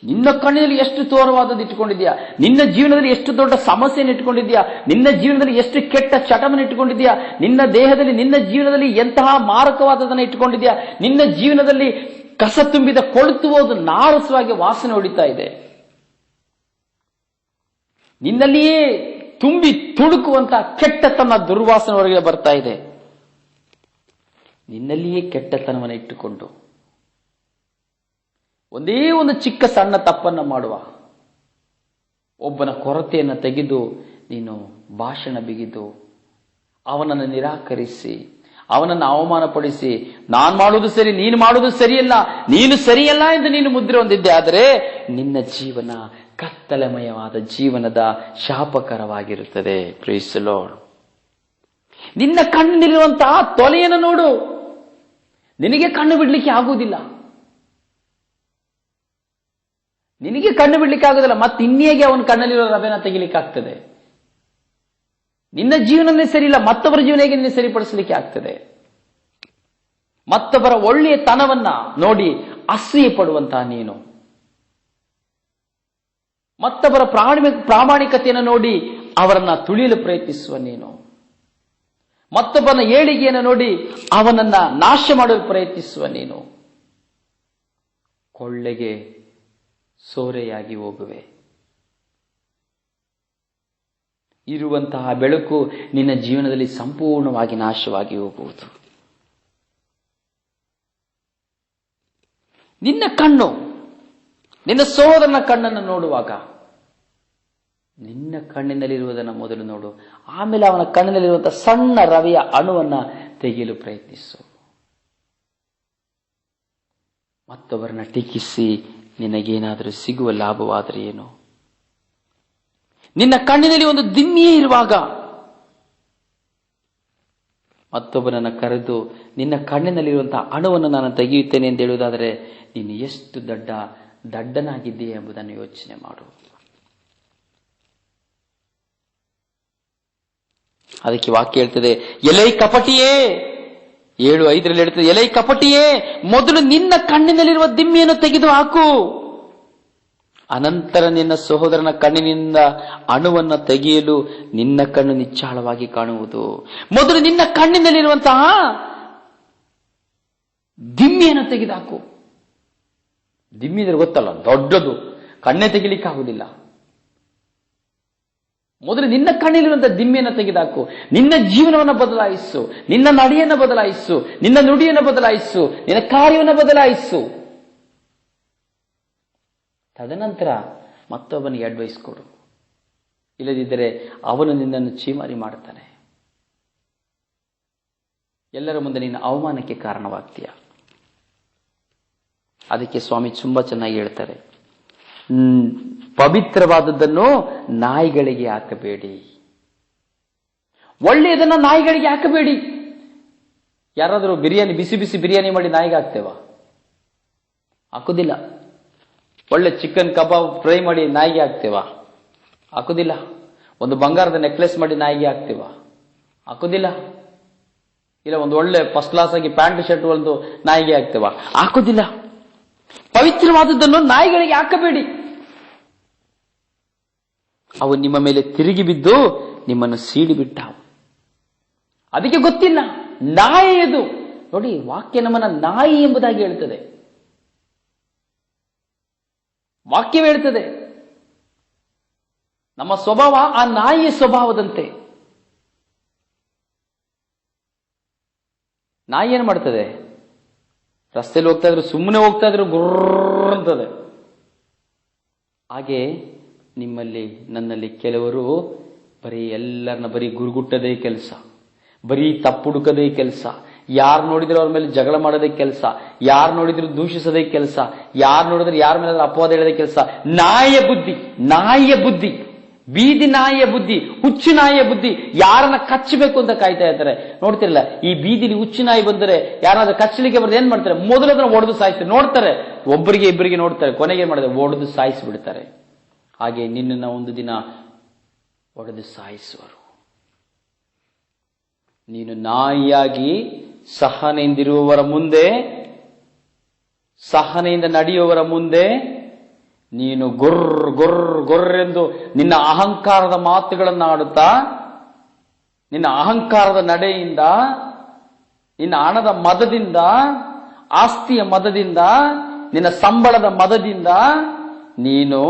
ನಿನ್ನ ಕಣ್ಣಿನಲ್ಲಿ ಎಷ್ಟು ತೋರವಾದದ್ದು ಇಟ್ಟುಕೊಂಡಿದ್ಯಾ, ನಿನ್ನ ಜೀವನದಲ್ಲಿ ಎಷ್ಟು ದೊಡ್ಡ ಸಮಸ್ಯೆಯನ್ನು ಇಟ್ಟುಕೊಂಡಿದ್ಯಾ, ನಿನ್ನ ಜೀವನದಲ್ಲಿ ಎಷ್ಟು ಕೆಟ್ಟ ಚಟವನ್ನು ಇಟ್ಟುಕೊಂಡಿದ್ಯಾ, ನಿನ್ನ ದೇಹದಲ್ಲಿ ನಿನ್ನ ಜೀವನದಲ್ಲಿ ಎಂತಹ ಮಾರಕವಾದದನ್ನು ಇಟ್ಟುಕೊಂಡಿದ್ಯಾ, ನಿನ್ನ ಜೀವನದಲ್ಲಿ ಕಸ ತುಂಬಿದ ಕೊಳುತು ಹೋದು ನಾರಸವಾಗಿ ವಾಸನೆ ಹೊಡಿತಾ ಇದೆ, ನಿನ್ನಲ್ಲಿಯೇ ತುಂಬಿ ತುಡುಕುವಂತಹ ಕೆಟ್ಟತನ ದುರ್ವಾಸನೆ ಹೊರಗೆ ಬರ್ತಾ ಇದೆ. ನಿನ್ನಲ್ಲಿಯೇ ಕೆಟ್ಟತನವನ್ನು ಇಟ್ಟುಕೊಂಡು ಒಂದೇ ಒಂದು ಚಿಕ್ಕ ಸಣ್ಣ ತಪ್ಪನ್ನು ಮಾಡುವ, ಒಬ್ಬನ ಕೊರತೆಯನ್ನು ತೆಗೆದು ನೀನು ಭಾಷಣ ಬಿಗಿದು ಅವನನ್ನು ನಿರಾಕರಿಸಿ ಅವನನ್ನು ಅವಮಾನಪಡಿಸಿ ನಾನು ಮಾಡುವುದು ಸರಿ ನೀನು ಮಾಡುವುದು ಸರಿಯಲ್ಲ, ನೀನು ಸರಿಯಲ್ಲ ಎಂದು ನೀನು ಮುದ್ರೆ ಹೊಂದಿದ್ದೆ. ಆದರೆ ನಿನ್ನ ಜೀವನ ಕತ್ತಲೆಮಯವಾದ ಜೀವನದ ಶಾಪಕರವಾಗಿರುತ್ತದೆ. Price the lord. ನಿನ್ನ ಕಣ್ಣಿನಲ್ಲಿರುವಂತಹ ತೊಲೆಯನ್ನು ನೋಡು. ನಿನಗೆ ಕಣ್ಣು ಬಿಡ್ಲಿಕ್ಕೆ ಆಗುವುದಿಲ್ಲ, ನಿನಗೆ ಕಣ್ಣು ಬಿಡ್ಲಿಕ್ಕೆ ಆಗುದಿಲ್ಲ, ಮತ್ತೆ ಇನ್ನೇಗೆ ಅವನ ಕಣ್ಣಲ್ಲಿರೋ ರವೆನ ತೆಗಿಲಿಕ್ಕೆ ಆಗ್ತದೆ? ನಿನ್ನ ಜೀವನನೇ ಸರಿಯಿಲ್ಲ, ಮತ್ತೊಬ್ಬರ ಜೀವನ ಹೇಗೆ ನಿನ್ನ ಸರಿಪಡಿಸಲಿಕ್ಕೆ ಆಗ್ತದೆ? ಮತ್ತೊಬ್ಬರ ಒಳ್ಳೆಯ ತನವನ್ನ ನೋಡಿ ಅಸೂಯೆ ಪಡುವಂತಹ ನೀನು, ಮತ್ತೊಬ್ಬರ ಪ್ರಾಮಾಣಿಕತೆಯನ್ನು ನೋಡಿ ಅವರನ್ನ ತುಳಿಯಲು ಪ್ರಯತ್ನಿಸುವ ನೀನು, ಮತ್ತೊಬ್ಬನ ಏಳಿಗೆಯನ್ನು ನೋಡಿ ಅವನನ್ನ ನಾಶ ಮಾಡಲು ಪ್ರಯತ್ನಿಸುವ ನೀನು ಕೊಳ್ಳೆಗೆ ಸೋರೆಯಾಗಿ ಹೋಗುವೆ. ಇರುವಂತಹ ಬೆಳಕು ನಿನ್ನ ಜೀವನದಲ್ಲಿ ಸಂಪೂರ್ಣವಾಗಿ ನಾಶವಾಗಿ ಹೋಗುವುದು. ನಿನ್ನ ಕಣ್ಣು ನಿನ್ನ ಸಹೋದರನ ಕಣ್ಣನ್ನು ನೋಡುವಾಗ ನಿನ್ನ ಕಣ್ಣಿನಲ್ಲಿರುವುದನ್ನು ಮೊದಲು ನೋಡು, ಆಮೇಲೆ ಅವನ ಕಣ್ಣಿನಲ್ಲಿರುವಂತಹ ಸಣ್ಣ ರವೆಯ ಅಣುವನ್ನ ತೆಗೆಯಲು ಪ್ರಯತ್ನಿಸು. ಮತ್ತೊಬ್ಬರನ್ನ ಟೀಕಿಸಿ ನಿನಗೇನಾದರೂ ಸಿಗುವ ಲಾಭವಾದರೆ ಏನು? ನಿನ್ನ ಕಣ್ಣಿನಲ್ಲಿ ಒಂದು ದಿಮ್ಮಿಯೇ ಇರುವಾಗ ಮತ್ತೊಬ್ಬನನ್ನು ಕರೆದು ನಿನ್ನ ಕಣ್ಣಿನಲ್ಲಿರುವಂತಹ ಅಣುವನ್ನು ನಾನು ತೆಗೆಯುತ್ತೇನೆ ಎಂದು ಹೇಳುವುದಾದರೆ ನೀನು ಎಷ್ಟು ದಡ್ಡನಾಗಿದ್ದೀಯ ಎಂಬುದನ್ನು ಯೋಚನೆ ಮಾಡು. ಅದಕ್ಕೆ ವಾಕ್ಯ ಹೇಳ್ತದೆ, ಎಲೈ ಕಪಟಿಯೇ, 7:5 ಹೇಳ್ತದೆ, ಎಲೈ ಕಪಟಿಯೇ, ಮೊದಲು ನಿನ್ನ ಕಣ್ಣಿನಲ್ಲಿರುವ ದಿಮ್ಮಿಯನ್ನು ತೆಗೆದು ಹಾಕು, ಅನಂತರ ನಿನ್ನ ಸಹೋದರನ ಕಣ್ಣಿನಿಂದ ಅಣುವನ್ನು ತೆಗೆಯಲು ನಿನ್ನ ಕಣ್ಣು ನಿಚ್ಚಾಳವಾಗಿ ಕಾಣುವುದು. ಮೊದಲು ನಿನ್ನ ಕಣ್ಣಿನಲ್ಲಿರುವಂತಹ ದಿಮ್ಮಿಯನ್ನು ತೆಗೆದುಹಾಕು. ದಿಮ್ಮಿ ಅಂದ್ರೆ ಗೊತ್ತಲ್ಲ, ದೊಡ್ಡದು, ಕಣ್ಣೇ ತೆಗಿಲಿಕ್ಕಾಗುವುದಿಲ್ಲ. ಮೊದಲು ನಿನ್ನ ಕಣ್ಣಿಲಿರುವಂತಹ ದಿಮ್ಮಿಯನ್ನು ತೆಗೆದುಹಾಕು. ನಿನ್ನ ಜೀವನವನ್ನು ಬದಲಾಯಿಸು, ನಿನ್ನ ನಡೆಯನ್ನು ಬದಲಾಯಿಸು, ನಿನ್ನ ನುಡಿಯನ್ನು ಬದಲಾಯಿಸು, ನಿನ್ನ ಕಾರ್ಯವನ್ನು ಬದಲಾಯಿಸು. ತದನಂತರ ಮತ್ತೊಬ್ಬನಿಗೆ ಅಡ್ವೈಸ್ ಕೊಡು. ಇಲ್ಲದಿದ್ದರೆ ಅವನು ನಿನ್ನನ್ನು ಚೀಮಾರಿ ಮಾಡುತ್ತಾನೆ. ಎಲ್ಲರ ಮುಂದೆ ನಿನ್ನ ಅವಮಾನಕ್ಕೆ ಕಾರಣವಾಗ್ತೀಯ. ಅದಕ್ಕೆ ಸ್ವಾಮಿ ತುಂಬಾ ಚೆನ್ನಾಗಿ ಹೇಳ್ತಾರೆ, ಪವಿತ್ರವಾದದ್ದನ್ನು ನಾಯಿಗಳಿಗೆ ಹಾಕಬೇಡಿ, ಒಳ್ಳೆಯದನ್ನ ನಾಯಿಗಳಿಗೆ ಹಾಕಬೇಡಿ. ಯಾರಾದರೂ ಬಿಸಿ ಬಿಸಿ ಬಿರಿಯಾನಿ ಮಾಡಿ ನಾಯಿಗೆ ಹಾಕ್ತೇವಾ? ಹಾಕುದಿಲ್ಲ. ಒಳ್ಳೆ ಚಿಕನ್ ಕಬಾಬ್ ಫ್ರೈ ಮಾಡಿ ನಾಯಿಗೆ ಹಾಕ್ತೇವಾ? ಹಾಕುದಿಲ್ಲ. ಒಂದು ಬಂಗಾರದ ನೆಕ್ಲೆಸ್ ಮಾಡಿ ನಾಯಿಗೆ ಹಾಕ್ತೇವಾ? ಹಾಕುದಿಲ್ಲ. ಇಲ್ಲ ಒಂದು ಒಳ್ಳೆ ಫಸ್ಟ್ ಕ್ಲಾಸ್ ಆಗಿ ಪ್ಯಾಂಟ್ ಶರ್ಟ್ ಹೊಲಿದು ನಾಯಿಗೆ ಹಾಕ್ತೇವಾ? ಹಾಕುದಿಲ್ಲ. ಪವಿತ್ರವಾದದ್ದನ್ನು ನಾಯಿಗಳಿಗೆ ಹಾಕಬೇಡಿ. ಅವು ನಿಮ್ಮ ಮೇಲೆ ತಿರುಗಿ ಬಿದ್ದು ನಿಮ್ಮನ್ನು ಸೀಡಿ ಬಿಟ್ಟಾವು. ಅದಕ್ಕೆ ಗೊತ್ತಿಲ್ಲ ನಾಯಿ ಅದು. ನೋಡಿ, ವಾಕ್ಯ ನಮ್ಮನ್ನ ನಾಯಿ ಎಂಬುದಾಗಿ ಹೇಳ್ತದೆ. ವಾಕ್ಯವೇ ಹೇಳ್ತದೆ ನಮ್ಮ ಸ್ವಭಾವ ಆ ನಾಯಿಯ ಸ್ವಭಾವದಂತೆ. ನಾಯಿ ಏನ್ ಮಾಡ್ತದೆ? ರಸ್ತೆಯಲ್ಲಿ ಹೋಗ್ತಾ ಇದ್ರು, ಸುಮ್ಮನೆ ಹೋಗ್ತಾ ಇದ್ರು ಗುರ್ರ ಅಂತದೆ. ಹಾಗೆ ನಿಮ್ಮಲ್ಲಿ ನನ್ನಲ್ಲಿ ಕೆಲವರು ಬರೀ ಎಲ್ಲರನ್ನ ಬರೀ ಗುರುಗುಟ್ಟದೇ ಕೆಲಸ, ಬರೀ ತಪ್ಪುಡುಕದೇ ಕೆಲಸ, ಯಾರು ನೋಡಿದ್ರು ಅವ್ರ ಮೇಲೆ ಜಗಳ ಮಾಡೋದೇ ಕೆಲಸ, ಯಾರು ನೋಡಿದ್ರು ದೂಷಿಸೋದೇ ಕೆಲಸ, ಯಾರು ನೋಡಿದ್ರೆ ಯಾರ ಮೇಲೆ ಅಪವಾದ ಹೇಳೋದೇ ಕೆಲಸ. ನಾಯಿಯ ಬುದ್ಧಿ, ಬೀದಿ ನಾಯಿಯ ಬುದ್ಧಿ, ಹುಚ್ಚು ನಾಯಿಯ ಬುದ್ಧಿ. ಯಾರನ್ನ ಕಚ್ಚಬೇಕು ಅಂತ ಕಾಯ್ತಾ ಇರ್ತಾರೆ. ನೋಡ್ತಿರಲ್ಲ, ಈ ಬೀದಿಲಿ ಹುಚ್ಚು ನಾಯಿ ಬಂದರೆ ಯಾರಾದ್ರೂ ಕಚ್ಚಲಿಕ್ಕೆ ಬರೋದು ಏನ್ ಮಾಡ್ತಾರೆ? ಮೊದಲು ಅದನ್ನ ಒಡೆದು ಸಾಯಿಸ್ತಾರೆ. ನೋಡ್ತಾರೆ, ಒಬ್ಬರಿಗೆ ಇಬ್ಬರಿಗೆ ನೋಡ್ತಾರೆ, ಕೊನೆಗೆ ಏನ್ ಮಾಡಿದ್ರೆ ಒಡೆದು ಸಾಯಿಸಿಬಿಡ್ತಾರೆ. ಹಾಗೆ ನಿನ್ನನ್ನ ಒಂದು ದಿನ ಒಡೆದು ಸಾಯಿಸುವರು. ನೀನು ನಾಯಿಯಾಗಿ ಸಹನೆಯಿಂದಿರುವವರ ಮುಂದೆ, ಸಹನೆಯಿಂದ ನಡೆಯುವವರ ಮುಂದೆ ನೀನು ಗೊರ್ರೆಂದು ನಿನ್ನ ಅಹಂಕಾರದ ಮಾತುಗಳನ್ನು ಆಡುತ್ತಾ, ನಿನ್ನ ಅಹಂಕಾರದ ನಡೆಯಿಂದ, ನಿನ್ನ ಹಣದ ಮದದಿಂದ, ಆಸ್ತಿಯ ಮದದಿಂದ, ನಿನ್ನ ಸಂಬಳದ ಮದದಿಂದ ನೀನು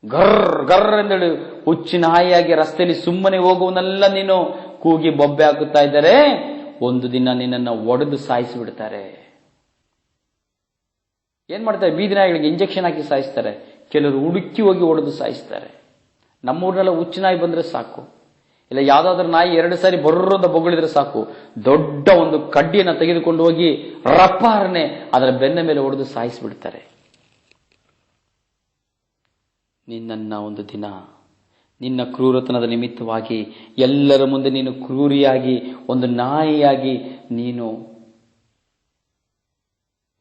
ಗರ್ರೆಂದೇಳಿ ಹುಚ್ಚಿನ ನಾಯಿಯಾಗಿ ರಸ್ತೆಯಲ್ಲಿ ಸುಮ್ಮನೆ ಹೋಗುವನೆಲ್ಲ ನೀನು ಕೂಗಿ ಬೊಬ್ಬೆ ಹಾಕುತ್ತಾ ಇದ್ದಾರೆ. ಒಂದು ದಿನ ನಿನ್ನನ್ನು ಒಡೆದು ಸಾಯಿಸಿಬಿಡ್ತಾರೆ. ಏನ್ ಮಾಡ್ತಾರೆ? ಬೀದಿ ನಾಯಿಗಳಿಗೆ ಇಂಜೆಕ್ಷನ್ ಹಾಕಿ ಸಾಯಿಸ್ತಾರೆ, ಕೆಲವರು ಹುಡುಕಿ ಹೋಗಿ ಒಡೆದು ಸಾಯಿಸ್ತಾರೆ. ನಮ್ಮೂರಿನೆಲ್ಲ ಹುಚ್ಚು ನಾಯಿ ಬಂದ್ರೆ ಸಾಕು, ಇಲ್ಲ ಯಾವ್ದಾದ್ರೂ ನಾಯಿ 2 ಸಾರಿ ಬರ್ರದ ಬೊಗಳಿದ್ರೆ ಸಾಕು, ದೊಡ್ಡ ಒಂದು ಕಡ್ಡಿಯನ್ನ ತೆಗೆದುಕೊಂಡು ಹೋಗಿ ರಪ್ಪಾರನೆ ಅದರ ಬೆನ್ನ ಮೇಲೆ ಹೊಡೆದು ಸಾಯಿಸಿಬಿಡ್ತಾರೆ. ನಿನ್ನನ್ನ ಒಂದು ದಿನ ನಿನ್ನ ಕ್ರೂರತನದ ನಿಮಿತ್ತವಾಗಿ ಎಲ್ಲರ ಮುಂದೆ ನೀನು ಕ್ರೂರಿಯಾಗಿ, ಒಂದು ನಾಯಿಯಾಗಿ ನೀನು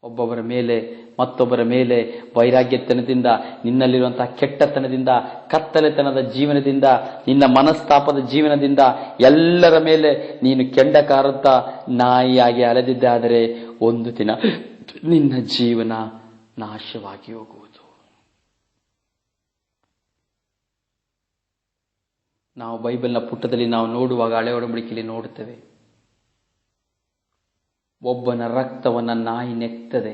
ಒಬ್ಬೊಬ್ಬರ ಮೇಲೆ ಮತ್ತೊಬ್ಬರ ಮೇಲೆ ವೈರಾಗ್ಯತನದಿಂದ, ನಿನ್ನಲ್ಲಿರುವಂತಹ ಕೆಟ್ಟತನದಿಂದ, ಕತ್ತಲೆತನದ ಜೀವನದಿಂದ, ನಿನ್ನ ಮನಸ್ತಾಪದ ಜೀವನದಿಂದ ಎಲ್ಲರ ಮೇಲೆ ನೀನು ಕೆಂಡ ಕಾರುತ್ತ ನಾಯಿಯಾಗಿ ಅಲೆದಿದ್ದಾದರೆ ಒಂದು ದಿನ ನಿನ್ನ ಜೀವನ ನಾಶವಾಗಿ ಹೋಗುವುದು. ನಾವು ಬೈಬಲ್ನ ಪುಟದಲ್ಲಿ ನಾವು ನೋಡುವಾಗ, ಹಳೆ ಒಡಂಬಡಿಕೆಯಲ್ಲಿ ನೋಡುತ್ತೇವೆ, ಒಬ್ಬನ ರಕ್ತವನ್ನ ನಾಯಿ ನೆಕ್ತದೆ.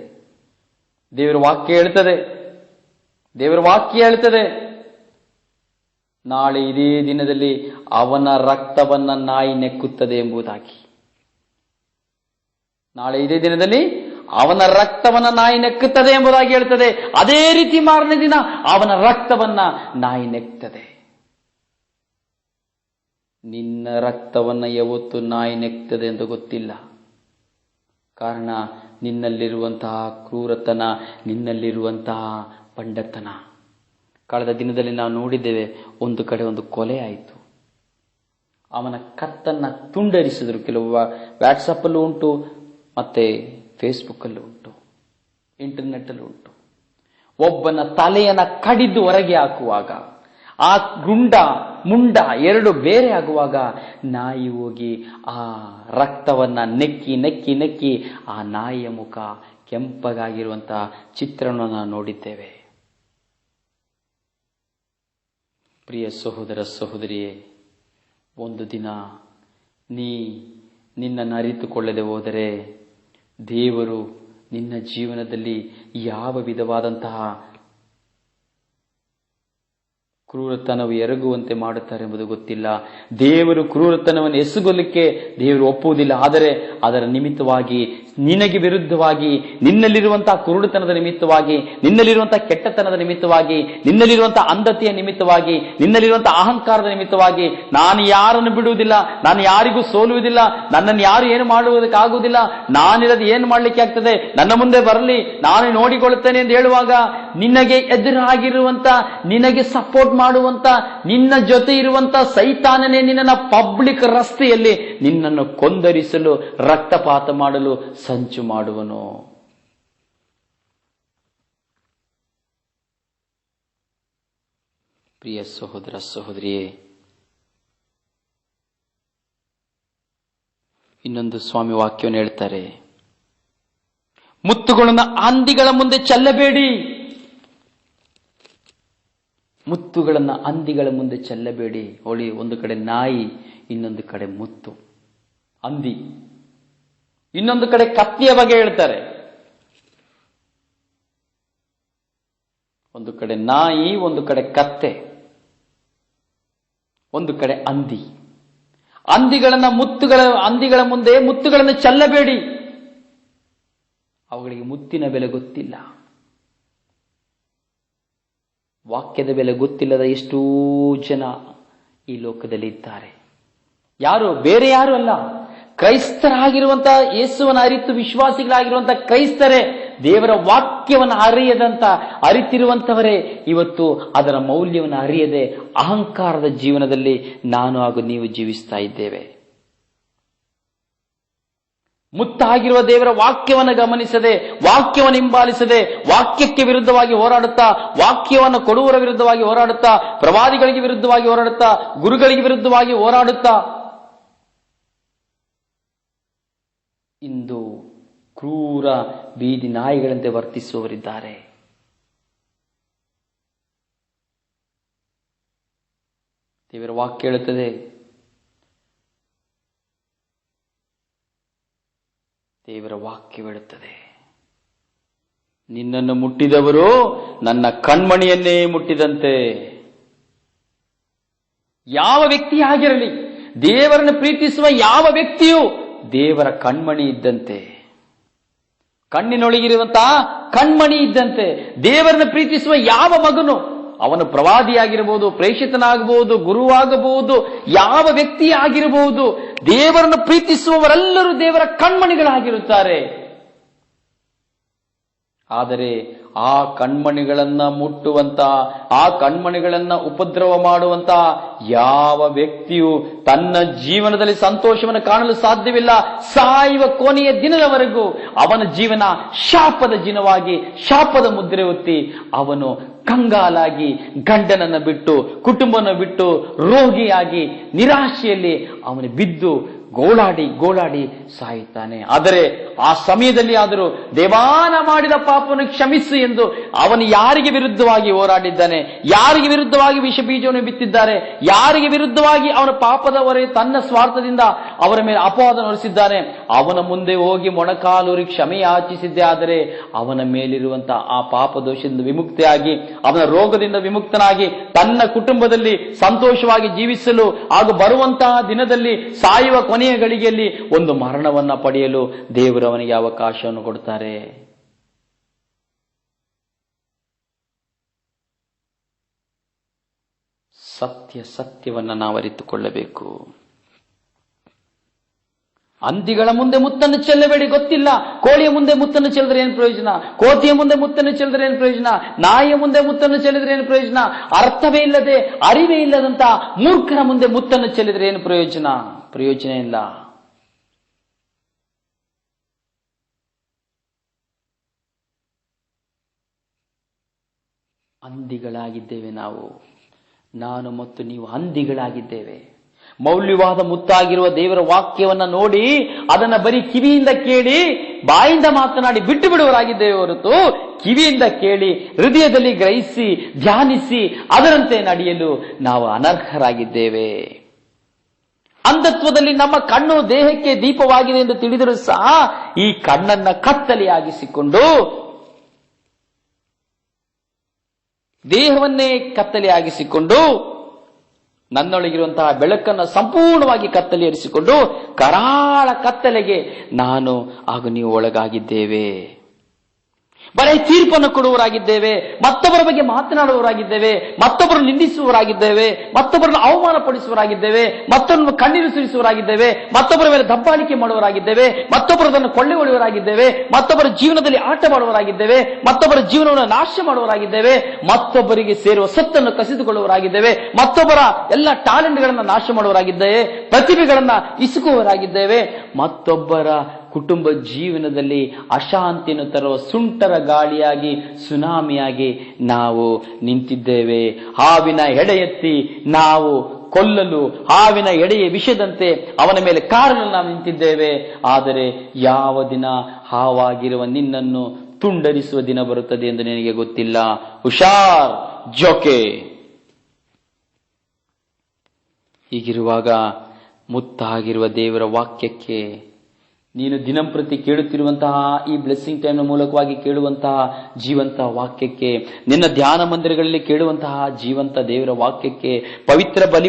ದೇವರ ವಾಕ್ಯ ಹೇಳ್ತದೆ, ನಾಳೆ ಇದೇ ದಿನದಲ್ಲಿ ಅವನ ರಕ್ತವನ್ನ ನಾಯಿ ನೆಕ್ಕುತ್ತದೆ ಎಂಬುದಾಗಿ. ನಾಳೆ ಇದೇ ದಿನದಲ್ಲಿ ಅವನ ರಕ್ತವನ್ನ ನಾಯಿ ನೆಕ್ಕುತ್ತದೆ ಎಂಬುದಾಗಿ ಹೇಳ್ತದೆ. ಅದೇ ರೀತಿ ಮಾರನೇ ದಿನ ಅವನ ರಕ್ತವನ್ನ ನಾಯಿ ನೆಕ್ತದೆ. ನಿನ್ನ ರಕ್ತವನ್ನ ಯಾವತ್ತು ನಾಯಿ ನೆಕ್ತದೆ ಅಂತ ಗೊತ್ತಿಲ್ಲ. ಕಾರಣ ನಿನ್ನಲ್ಲಿರುವಂತಹ ಕ್ರೂರತನ, ನಿನ್ನಲ್ಲಿರುವಂತಹ ಪಂಡತನ. ಕಳೆದ ದಿನದಲ್ಲಿ ನಾವು ನೋಡಿದ್ದೇವೆ, ಒಂದು ಕಡೆ ಒಂದು ಕೊಲೆ ಆಯಿತು. ಅವನ ಕತ್ತನ್ನ ತುಂಡರಿಸಿದ್ರು. ಕೆಲವು ವಾಟ್ಸಪ್ ಅಲ್ಲೂ ಉಂಟು, ಮತ್ತೆ ಫೇಸ್ಬುಕ್ ಅಲ್ಲೂ ಉಂಟು, ಇಂಟರ್ನೆಟ್ ಅಲ್ಲೂ ಉಂಟು. ಒಬ್ಬನ ತಲೆಯನ್ನ ಕಡಿದು ಹೊರಗೆ ಹಾಕುವಾಗ, ಆ ಮುಂಡ 2 ಬೇರೆ ಆಗುವಾಗ ನಾಯಿ ಹೋಗಿ ಆ ರಕ್ತವನ್ನ ನೆಕ್ಕಿ ಆ ನಾಯಿಯ ಮುಖ ಕೆಂಪಗಾಗಿರುವಂತಹ ಚಿತ್ರಣವನ್ನು ನಾವು ನೋಡಿದ್ದೇವೆ. ಪ್ರಿಯ ಸಹೋದರ ಸಹೋದರಿಯೇ, ಒಂದು ದಿನ ನಿನ್ನನ್ನು ಅರಿತುಕೊಳ್ಳದೆ ಹೋದರೆ ದೇವರು ನಿನ್ನ ಜೀವನದಲ್ಲಿ ಯಾವ ವಿಧವಾದಂತಹ ಕ್ರೂರತನವು ಎರಗುವಂತೆ ಮಾಡುತ್ತಾರೆ ಎಂಬುದು ಗೊತ್ತಿಲ್ಲ. ದೇವರು ಕ್ರೂರತನವನ್ನು ಎಸಗಲಿಕ್ಕೆ ದೇವರು ಒಪ್ಪುವುದಿಲ್ಲ. ಆದರೆ ಅದರ ನಿಮಿತ್ತವಾಗಿ, ನಿನಗೆ ವಿರುದ್ಧವಾಗಿ, ನಿನ್ನಲ್ಲಿರುವಂತಹ ಕುರುಡುತನದ ನಿಮಿತ್ತವಾಗಿ, ನಿನ್ನಲ್ಲಿರುವಂತಹ ಕೆಟ್ಟತನದ ನಿಮಿತ್ತವಾಗಿ, ನಿನ್ನಲ್ಲಿರುವಂತಹ ಅಂಧತೆಯ ನಿಮಿತ್ತವಾಗಿ, ನಿನ್ನಲ್ಲಿರುವಂತಹ ಅಹಂಕಾರದ ನಿಮಿತ್ತವಾಗಿ ನಾನು ಯಾರನ್ನು ಬಿಡುವುದಿಲ್ಲ, ನಾನು ಯಾರಿಗೂ ಸೋಲುವುದಿಲ್ಲ, ನನ್ನನ್ನು ಯಾರು ಏನು ಮಾಡುವುದಕ್ಕಾಗುವುದಿಲ್ಲ, ನಾನಿರದು ಏನು ಮಾಡಲಿಕ್ಕೆ ಆಗ್ತದೆ, ನನ್ನ ಮುಂದೆ ಬರಲಿ, ನಾನು ನೋಡಿಕೊಳ್ಳುತ್ತೇನೆ ಎಂದು ಹೇಳುವಾಗ ನಿನಗೆ ಎದುರಾಗಿರುವಂತ, ನಿನಗೆ ಸಪೋರ್ಟ್ ಮಾಡುವಂತ, ನಿನ್ನ ಜೊತೆ ಇರುವಂತ ಸೈತಾನನೇ ನಿನ್ನನ್ನು ಪಬ್ಲಿಕ್ ರಸ್ತೆಯಲ್ಲಿ ನಿನ್ನನ್ನು ಕೊಂದರಿಸಲು, ರಕ್ತಪಾತ ಮಾಡಲು ಸಂಚು ಮಾಡುವನು. ಪ್ರಿಯ ಸಹೋದರ ಸಹೋದರಿಯೇ, ಇನ್ನೊಂದು ಸ್ವಾಮಿ ವಾಕ್ಯವನ್ನು ಹೇಳ್ತಾರೆ, ಮುತ್ತುಗಳನ್ನು ಹಂದಿಗಳ ಮುಂದೆ ಚೆಲ್ಲಬೇಡಿ. ಮುತ್ತುಗಳನ್ನ ಹಂದಿಗಳ ಮುಂದೆ ಚೆಲ್ಲಬೇಡಿ. ಹೋಳಿ, ಒಂದು ಕಡೆ ನಾಯಿ, ಇನ್ನೊಂದು ಕಡೆ ಮುತ್ತು, ಹಂದಿ, ಇನ್ನೊಂದು ಕಡೆ ಕತ್ತಿಯ ಬಗ್ಗೆ ಹೇಳ್ತಾರೆ. ಒಂದು ಕಡೆ ನಾಯಿ, ಒಂದು ಕಡೆ ಕತ್ತೆ, ಒಂದು ಕಡೆ ಹಂದಿ. ಹಂದಿಗಳ ಮುಂದೆ ಮುತ್ತುಗಳನ್ನು ಚೆಲ್ಲಬೇಡಿ. ಅವುಗಳಿಗೆ ಮುತ್ತಿನ ಬೆಲೆ ಗೊತ್ತಿಲ್ಲ, ವಾಕ್ಯದ ಬೆಲೆ ಗೊತ್ತಿಲ್ಲದ ಎಷ್ಟೋ ಜನ ಈ ಲೋಕದಲ್ಲಿ ಇದ್ದಾರೆ. ಯಾರು? ಬೇರೆ ಯಾರು ಅಲ್ಲ, ಕ್ರೈಸ್ತರಾಗಿರುವಂತಹ, ಯೇಸುವನ್ನು ಅರಿತು ವಿಶ್ವಾಸಿಗಳಾಗಿರುವಂತಹ ಕ್ರೈಸ್ತರೇ. ದೇವರ ವಾಕ್ಯವನ್ನು ಅರಿತಿರುವಂತವರೇ ಇವತ್ತು ಅದರ ಮೌಲ್ಯವನ್ನು ಅರಿಯದೆ ಅಹಂಕಾರದ ಜೀವನದಲ್ಲಿ ನಾನು ಹಾಗೂ ನೀವು ಜೀವಿಸ್ತಾ ಇದ್ದೇವೆ. ಮುತ್ತಾಗಿರುವ ದೇವರ ವಾಕ್ಯವನ್ನು ಗಮನಿಸದೆ, ವಾಕ್ಯವನ್ನು ಹಿಂಬಾಲಿಸದೆ, ವಾಕ್ಯಕ್ಕೆ ವಿರುದ್ಧವಾಗಿ ಹೋರಾಡುತ್ತಾ, ವಾಕ್ಯವನ್ನು ಕೊಡುವರ ವಿರುದ್ಧವಾಗಿ ಹೋರಾಡುತ್ತಾ, ಪ್ರವಾದಿಗಳಿಗೆ ವಿರುದ್ಧವಾಗಿ ಹೋರಾಡುತ್ತಾ, ಗುರುಗಳಿಗೆ ವಿರುದ್ಧವಾಗಿ ಹೋರಾಡುತ್ತಾ ಇಂದು ಕ್ರೂರ ಬೀದಿ ನಾಯಿಗಳಂತೆ ವರ್ತಿಸುವವರಿದ್ದಾರೆ. ದೇವರ ವಾಕ್ಯ ಹೇಳುತ್ತದೆ, ನಿನ್ನನ್ನು ಮುಟ್ಟಿದವರು ನನ್ನ ಕಣ್ಮಣಿಯನ್ನೇ ಮುಟ್ಟಿದಂತೆ. ಯಾವ ವ್ಯಕ್ತಿ ಆಗಿರಲಿ, ದೇವರನ್ನು ಪ್ರೀತಿಸುವ ಯಾವ ವ್ಯಕ್ತಿಯೂ ದೇವರ ಕಣ್ಮಣಿ ಇದ್ದಂತೆ, ಕಣ್ಣಿನೊಳಗಿರುವಂತಹ ಕಣ್ಮಣಿ ಇದ್ದಂತೆ. ದೇವರನ್ನು ಪ್ರೀತಿಸುವ ಯಾವ ಮಗನು, ಅವನು ಪ್ರವಾದಿಯಾಗಿರಬಹುದು, ಪ್ರೇಷಿತನಾಗಬಹುದು, ಗುರುವಾಗಬಹುದು, ಯಾವ ವ್ಯಕ್ತಿ ಆಗಿರಬಹುದು, ದೇವರನ್ನು ಪ್ರೀತಿಸುವವರೆಲ್ಲರೂ ದೇವರ ಕಣ್ಮಣಿಗಳಾಗಿರುತ್ತಾರೆ. ಆದರೆ ಆ ಕಣ್ಮಣಿಗಳನ್ನ ಮುಟ್ಟುವಂತ, ಆ ಕಣ್ಮಣಿಗಳನ್ನ ಉಪದ್ರವ ಮಾಡುವಂತ ಯಾವ ವ್ಯಕ್ತಿಯು ತನ್ನ ಜೀವನದಲ್ಲಿ ಸಂತೋಷವನ್ನು ಕಾಣಲು ಸಾಧ್ಯವಿಲ್ಲ. ಸಾಯುವ ಕೊನೆಯ ದಿನದವರೆಗೂ ಅವನ ಜೀವನ ಶಾಪದ ಜೀವನವಾಗಿ, ಶಾಪದ ಮುದ್ರೆ ಒತ್ತಿ ಅವನು ಕಂಗಾಲಾಗಿ, ಗಂಡನನ್ನು ಬಿಟ್ಟು, ಕುಟುಂಬವನ್ನು ಬಿಟ್ಟು, ರೋಗಿಯಾಗಿ, ನಿರಾಶೆಯಲ್ಲಿ ಅವನು ಬಿದ್ದು ಗೋಳಾಡಿ ಸಾಯುತ್ತಾನೆ. ಆದರೆ ಆ ಸಮಯದಲ್ಲಿ ಆದರೂ ದೇವಾನ ಮಾಡಿದ ಪಾಪವನ್ನು ಕ್ಷಮಿಸು ಎಂದು ಅವನು ಯಾರಿಗೆ ವಿರುದ್ಧವಾಗಿ ಹೋರಾಡಿದ್ದಾನೆ, ಯಾರಿಗೆ ವಿರುದ್ಧವಾಗಿ ವಿಷ ಬೀಜವನ್ನು ಬಿತ್ತಿದ್ದಾರೆ, ಯಾರಿಗೆ ವಿರುದ್ಧವಾಗಿ ಅವನ ಪಾಪದ ಹೊರೆ ತನ್ನ ಸ್ವಾರ್ಥದಿಂದ ಅವರ ಮೇಲೆ ಅಪವಾದ ಹೊರಿಸಿದ್ದಾನೆ, ಅವನ ಮುಂದೆ ಹೋಗಿ ಮೊಣಕಾಲೂರಿ ಕ್ಷಮೆ ಯಾಚಿಸಿದ್ದೇ ಆದರೆ ಅವನ ಮೇಲಿರುವಂತಹ ಆ ಪಾಪ ದೋಷದಿಂದ ವಿಮುಕ್ತಿಯಾಗಿ, ಅವನ ರೋಗದಿಂದ ವಿಮುಕ್ತನಾಗಿ, ತನ್ನ ಕುಟುಂಬದಲ್ಲಿ ಸಂತೋಷವಾಗಿ ಜೀವಿಸಲು ಹಾಗೂ ಬರುವಂತಹ ದಿನದಲ್ಲಿ ಸಾಯುವ ಕೊನೆಯ ಗಳಿಗೆಯಲ್ಲಿ ಒಂದು ಮರಣವನ್ನ ಪಡೆಯಲು ದೇವರು ಅವನಿಗೆ ಅವಕಾಶವನ್ನು ಕೊಡ್ತಾರೆ. ಸತ್ಯವನ್ನ ನಾವು ಅರಿತುಕೊಳ್ಳಬೇಕು. ಹಂದಿಗಳ ಮುಂದೆ ಮುತ್ತನ್ನು ಚೆಲ್ಲಬೇಡಿ. ಗೊತ್ತಿಲ್ಲ, ಕೋಳಿಯ ಮುಂದೆ ಮುತ್ತನ್ನು ಚೆಲ್ಲಿದ್ರೆ ಏನು ಪ್ರಯೋಜನ, ಕೋತಿಯ ಮುಂದೆ ಮುತ್ತನ್ನು ಚೆಲ್ಲಿದ್ರೆ ಏನು ಪ್ರಯೋಜನ, ನಾಯಿಯ ಮುಂದೆ ಮುತ್ತನ್ನು ಚೆಲ್ಲಿದ್ರೆ ಏನು ಪ್ರಯೋಜನ, ಅರ್ಥವೇ ಇಲ್ಲದೆ, ಅರಿವೇ ಇಲ್ಲದಂತ ಮೂರ್ಖರ ಮುಂದೆ ಮುತ್ತನ್ನು ಚೆಲ್ಲಿದ್ರೆ ಏನು ಪ್ರಯೋಜನ ಇಲ್ಲ. ಹಂದಿಗಳಾಗಿದ್ದೇವೆ ನಾನು ಮತ್ತು ನೀವು ಹಂದಿಗಳಾಗಿದ್ದೇವೆ. ಮೌಲ್ಯವಾದ ಮುತ್ತಾಗಿರುವ ದೇವರ ವಾಕ್ಯವನ್ನ ನೋಡಿ, ಅದನ್ನ ಬರೀ ಕಿವಿಯಿಂದ ಕೇಳಿ, ಬಾಯಿಂದ ಮಾತನಾಡಿ ಬಿಟ್ಟು ಬಿಡುವರಾಗಿದ್ದೇವೆ ಹೊರತು, ಕಿವಿಯಿಂದ ಕೇಳಿ ಹೃದಯದಲ್ಲಿ ಗ್ರಹಿಸಿ ಧ್ಯಾನಿಸಿ ಅದರಂತೆ ನಡೆಯಲು ನಾವು ಅನರ್ಹರಾಗಿದ್ದೇವೆ. ಅಂಧತ್ವದಲ್ಲಿ ನಮ್ಮ ಕಣ್ಣು ದೇಹಕ್ಕೆ ದೀಪವಾಗಿದೆ ಎಂದು ತಿಳಿದರೂ ಸಹ ಈ ಕಣ್ಣನ್ನ ಕತ್ತಲೆಯಾಗಿಸಿಕೊಂಡು, ದೇಹವನ್ನೇ ಕತ್ತಲೆಯಾಗಿಸಿಕೊಂಡು, ನನ್ನೊಳಗಿರುವಂತಹ ಬೆಳಕನ್ನು ಸಂಪೂರ್ಣವಾಗಿ ಕತ್ತಲೆಯರಿಸಿಕೊಂಡು ಕರಾಳ ಕತ್ತಲೆಗೆ ನಾನು ಹಾಗೂ ನೀವು ಒಳಗಾಗಿದ್ದೇವೆ. ಬರೀ ತೀರ್ಪನ್ನು ಕೊಡುವವರಾಗಿದ್ದೇವೆ, ಮತ್ತೊಬ್ಬರ ಬಗ್ಗೆ ಮಾತನಾಡುವವರಾಗಿದ್ದೇವೆ, ಮತ್ತೊಬ್ಬರನ್ನು ನಿಂದಿಸುವವರಾಗಿದ್ದೇವೆ, ಮತ್ತೊಬ್ಬರನ್ನು ಅವಮಾನಪಡಿಸುವವರಾಗಿದ್ದೇವೆ, ಮತ್ತೊಬ್ಬರನ್ನು ಕಣ್ಣೀರು ಸುರಿಸುವವರಾಗಿದ್ದೇವೆ, ಮತ್ತೊಬ್ಬರ ಮೇಲೆ ದಬ್ಬಾಳಿಕೆ ಮಾಡುವವರಾಗಿದ್ದೇವೆ, ಮತ್ತೊಬ್ಬರನ್ನು ಕೊಳ್ಳೆ ಹೊಡೆಯುವವರಾಗಿದ್ದೇವೆ, ಮತ್ತೊಬ್ಬರ ಜೀವನದಲ್ಲಿ ಆಟ ಮಾಡುವವರಾಗಿದ್ದೇವೆ, ಮತ್ತೊಬ್ಬರ ಜೀವನವನ್ನು ನಾಶ ಮಾಡುವವರಾಗಿದ್ದೇವೆ, ಮತ್ತೊಬ್ಬರಿಗೆ ಸೇರುವ ಸೊತ್ತನ್ನು ಕಸಿದುಕೊಳ್ಳುವವರಾಗಿದ್ದೇವೆ, ಮತ್ತೊಬ್ಬರ ಎಲ್ಲ ಟ್ಯಾಲೆಂಟ್ಗಳನ್ನ ನಾಶ ಮಾಡುವವರಾಗಿದ್ದೇವೆ, ಪ್ರತಿಭೆಗಳನ್ನ ಇಸುಕುವವರಾಗಿದ್ದೇವೆ, ಮತ್ತೊಬ್ಬರ ಕುಟುಂಬ ಜೀವನದಲ್ಲಿ ಅಶಾಂತಿಯನ್ನು ತರುವ ಸುಂಟರ ಗಾಳಿಯಾಗಿ, ಸುನಾಮಿಯಾಗಿ ನಾವು ನಿಂತಿದ್ದೇವೆ. ಹಾವಿನ ಎಡೆ ಎತ್ತಿ ನಾವು ಕೊಲ್ಲಲು, ಹಾವಿನ ಎಡೆಯ ವಿಷದಂತೆ ಅವನ ಮೇಲೆ ಕಾರಲು ನಾವು ನಿಂತಿದ್ದೇವೆ. ಆದರೆ ಯಾವ ದಿನ ಹಾವಾಗಿರುವ ನಿನ್ನನ್ನು ತುಂಡರಿಸುವ ದಿನ ಬರುತ್ತದೆ ಎಂದು ನಿನಗೆ ಗೊತ್ತಿಲ್ಲ. ಹುಷಾರ್, ಜೋಕೆ. ಹೀಗಿರುವಾಗ ಮುತ್ತಾಗಿರುವ ದೇವರ ವಾಕ್ಯಕ್ಕೆ, ನೀನು ದಿನಂಪ್ರತಿ ಕೇಳುತ್ತಿರುವಂತಹ ಈ ಬ್ಲೆಸ್ಸಿಂಗ್ ಟೈಮ್ ನ ಮೂಲಕವಾಗಿ ಕೇಳುವಂತಹ ಜೀವಂತ ವಾಕ್ಯಕ್ಕೆ, ನಿನ್ನ ಧ್ಯಾನ ಮಂದಿರಗಳಲ್ಲಿ ಕೇಳುವಂತಹ ಜೀವಂತ ದೇವರ ವಾಕ್ಯಕ್ಕೆ, ಪವಿತ್ರ ಬಲಿ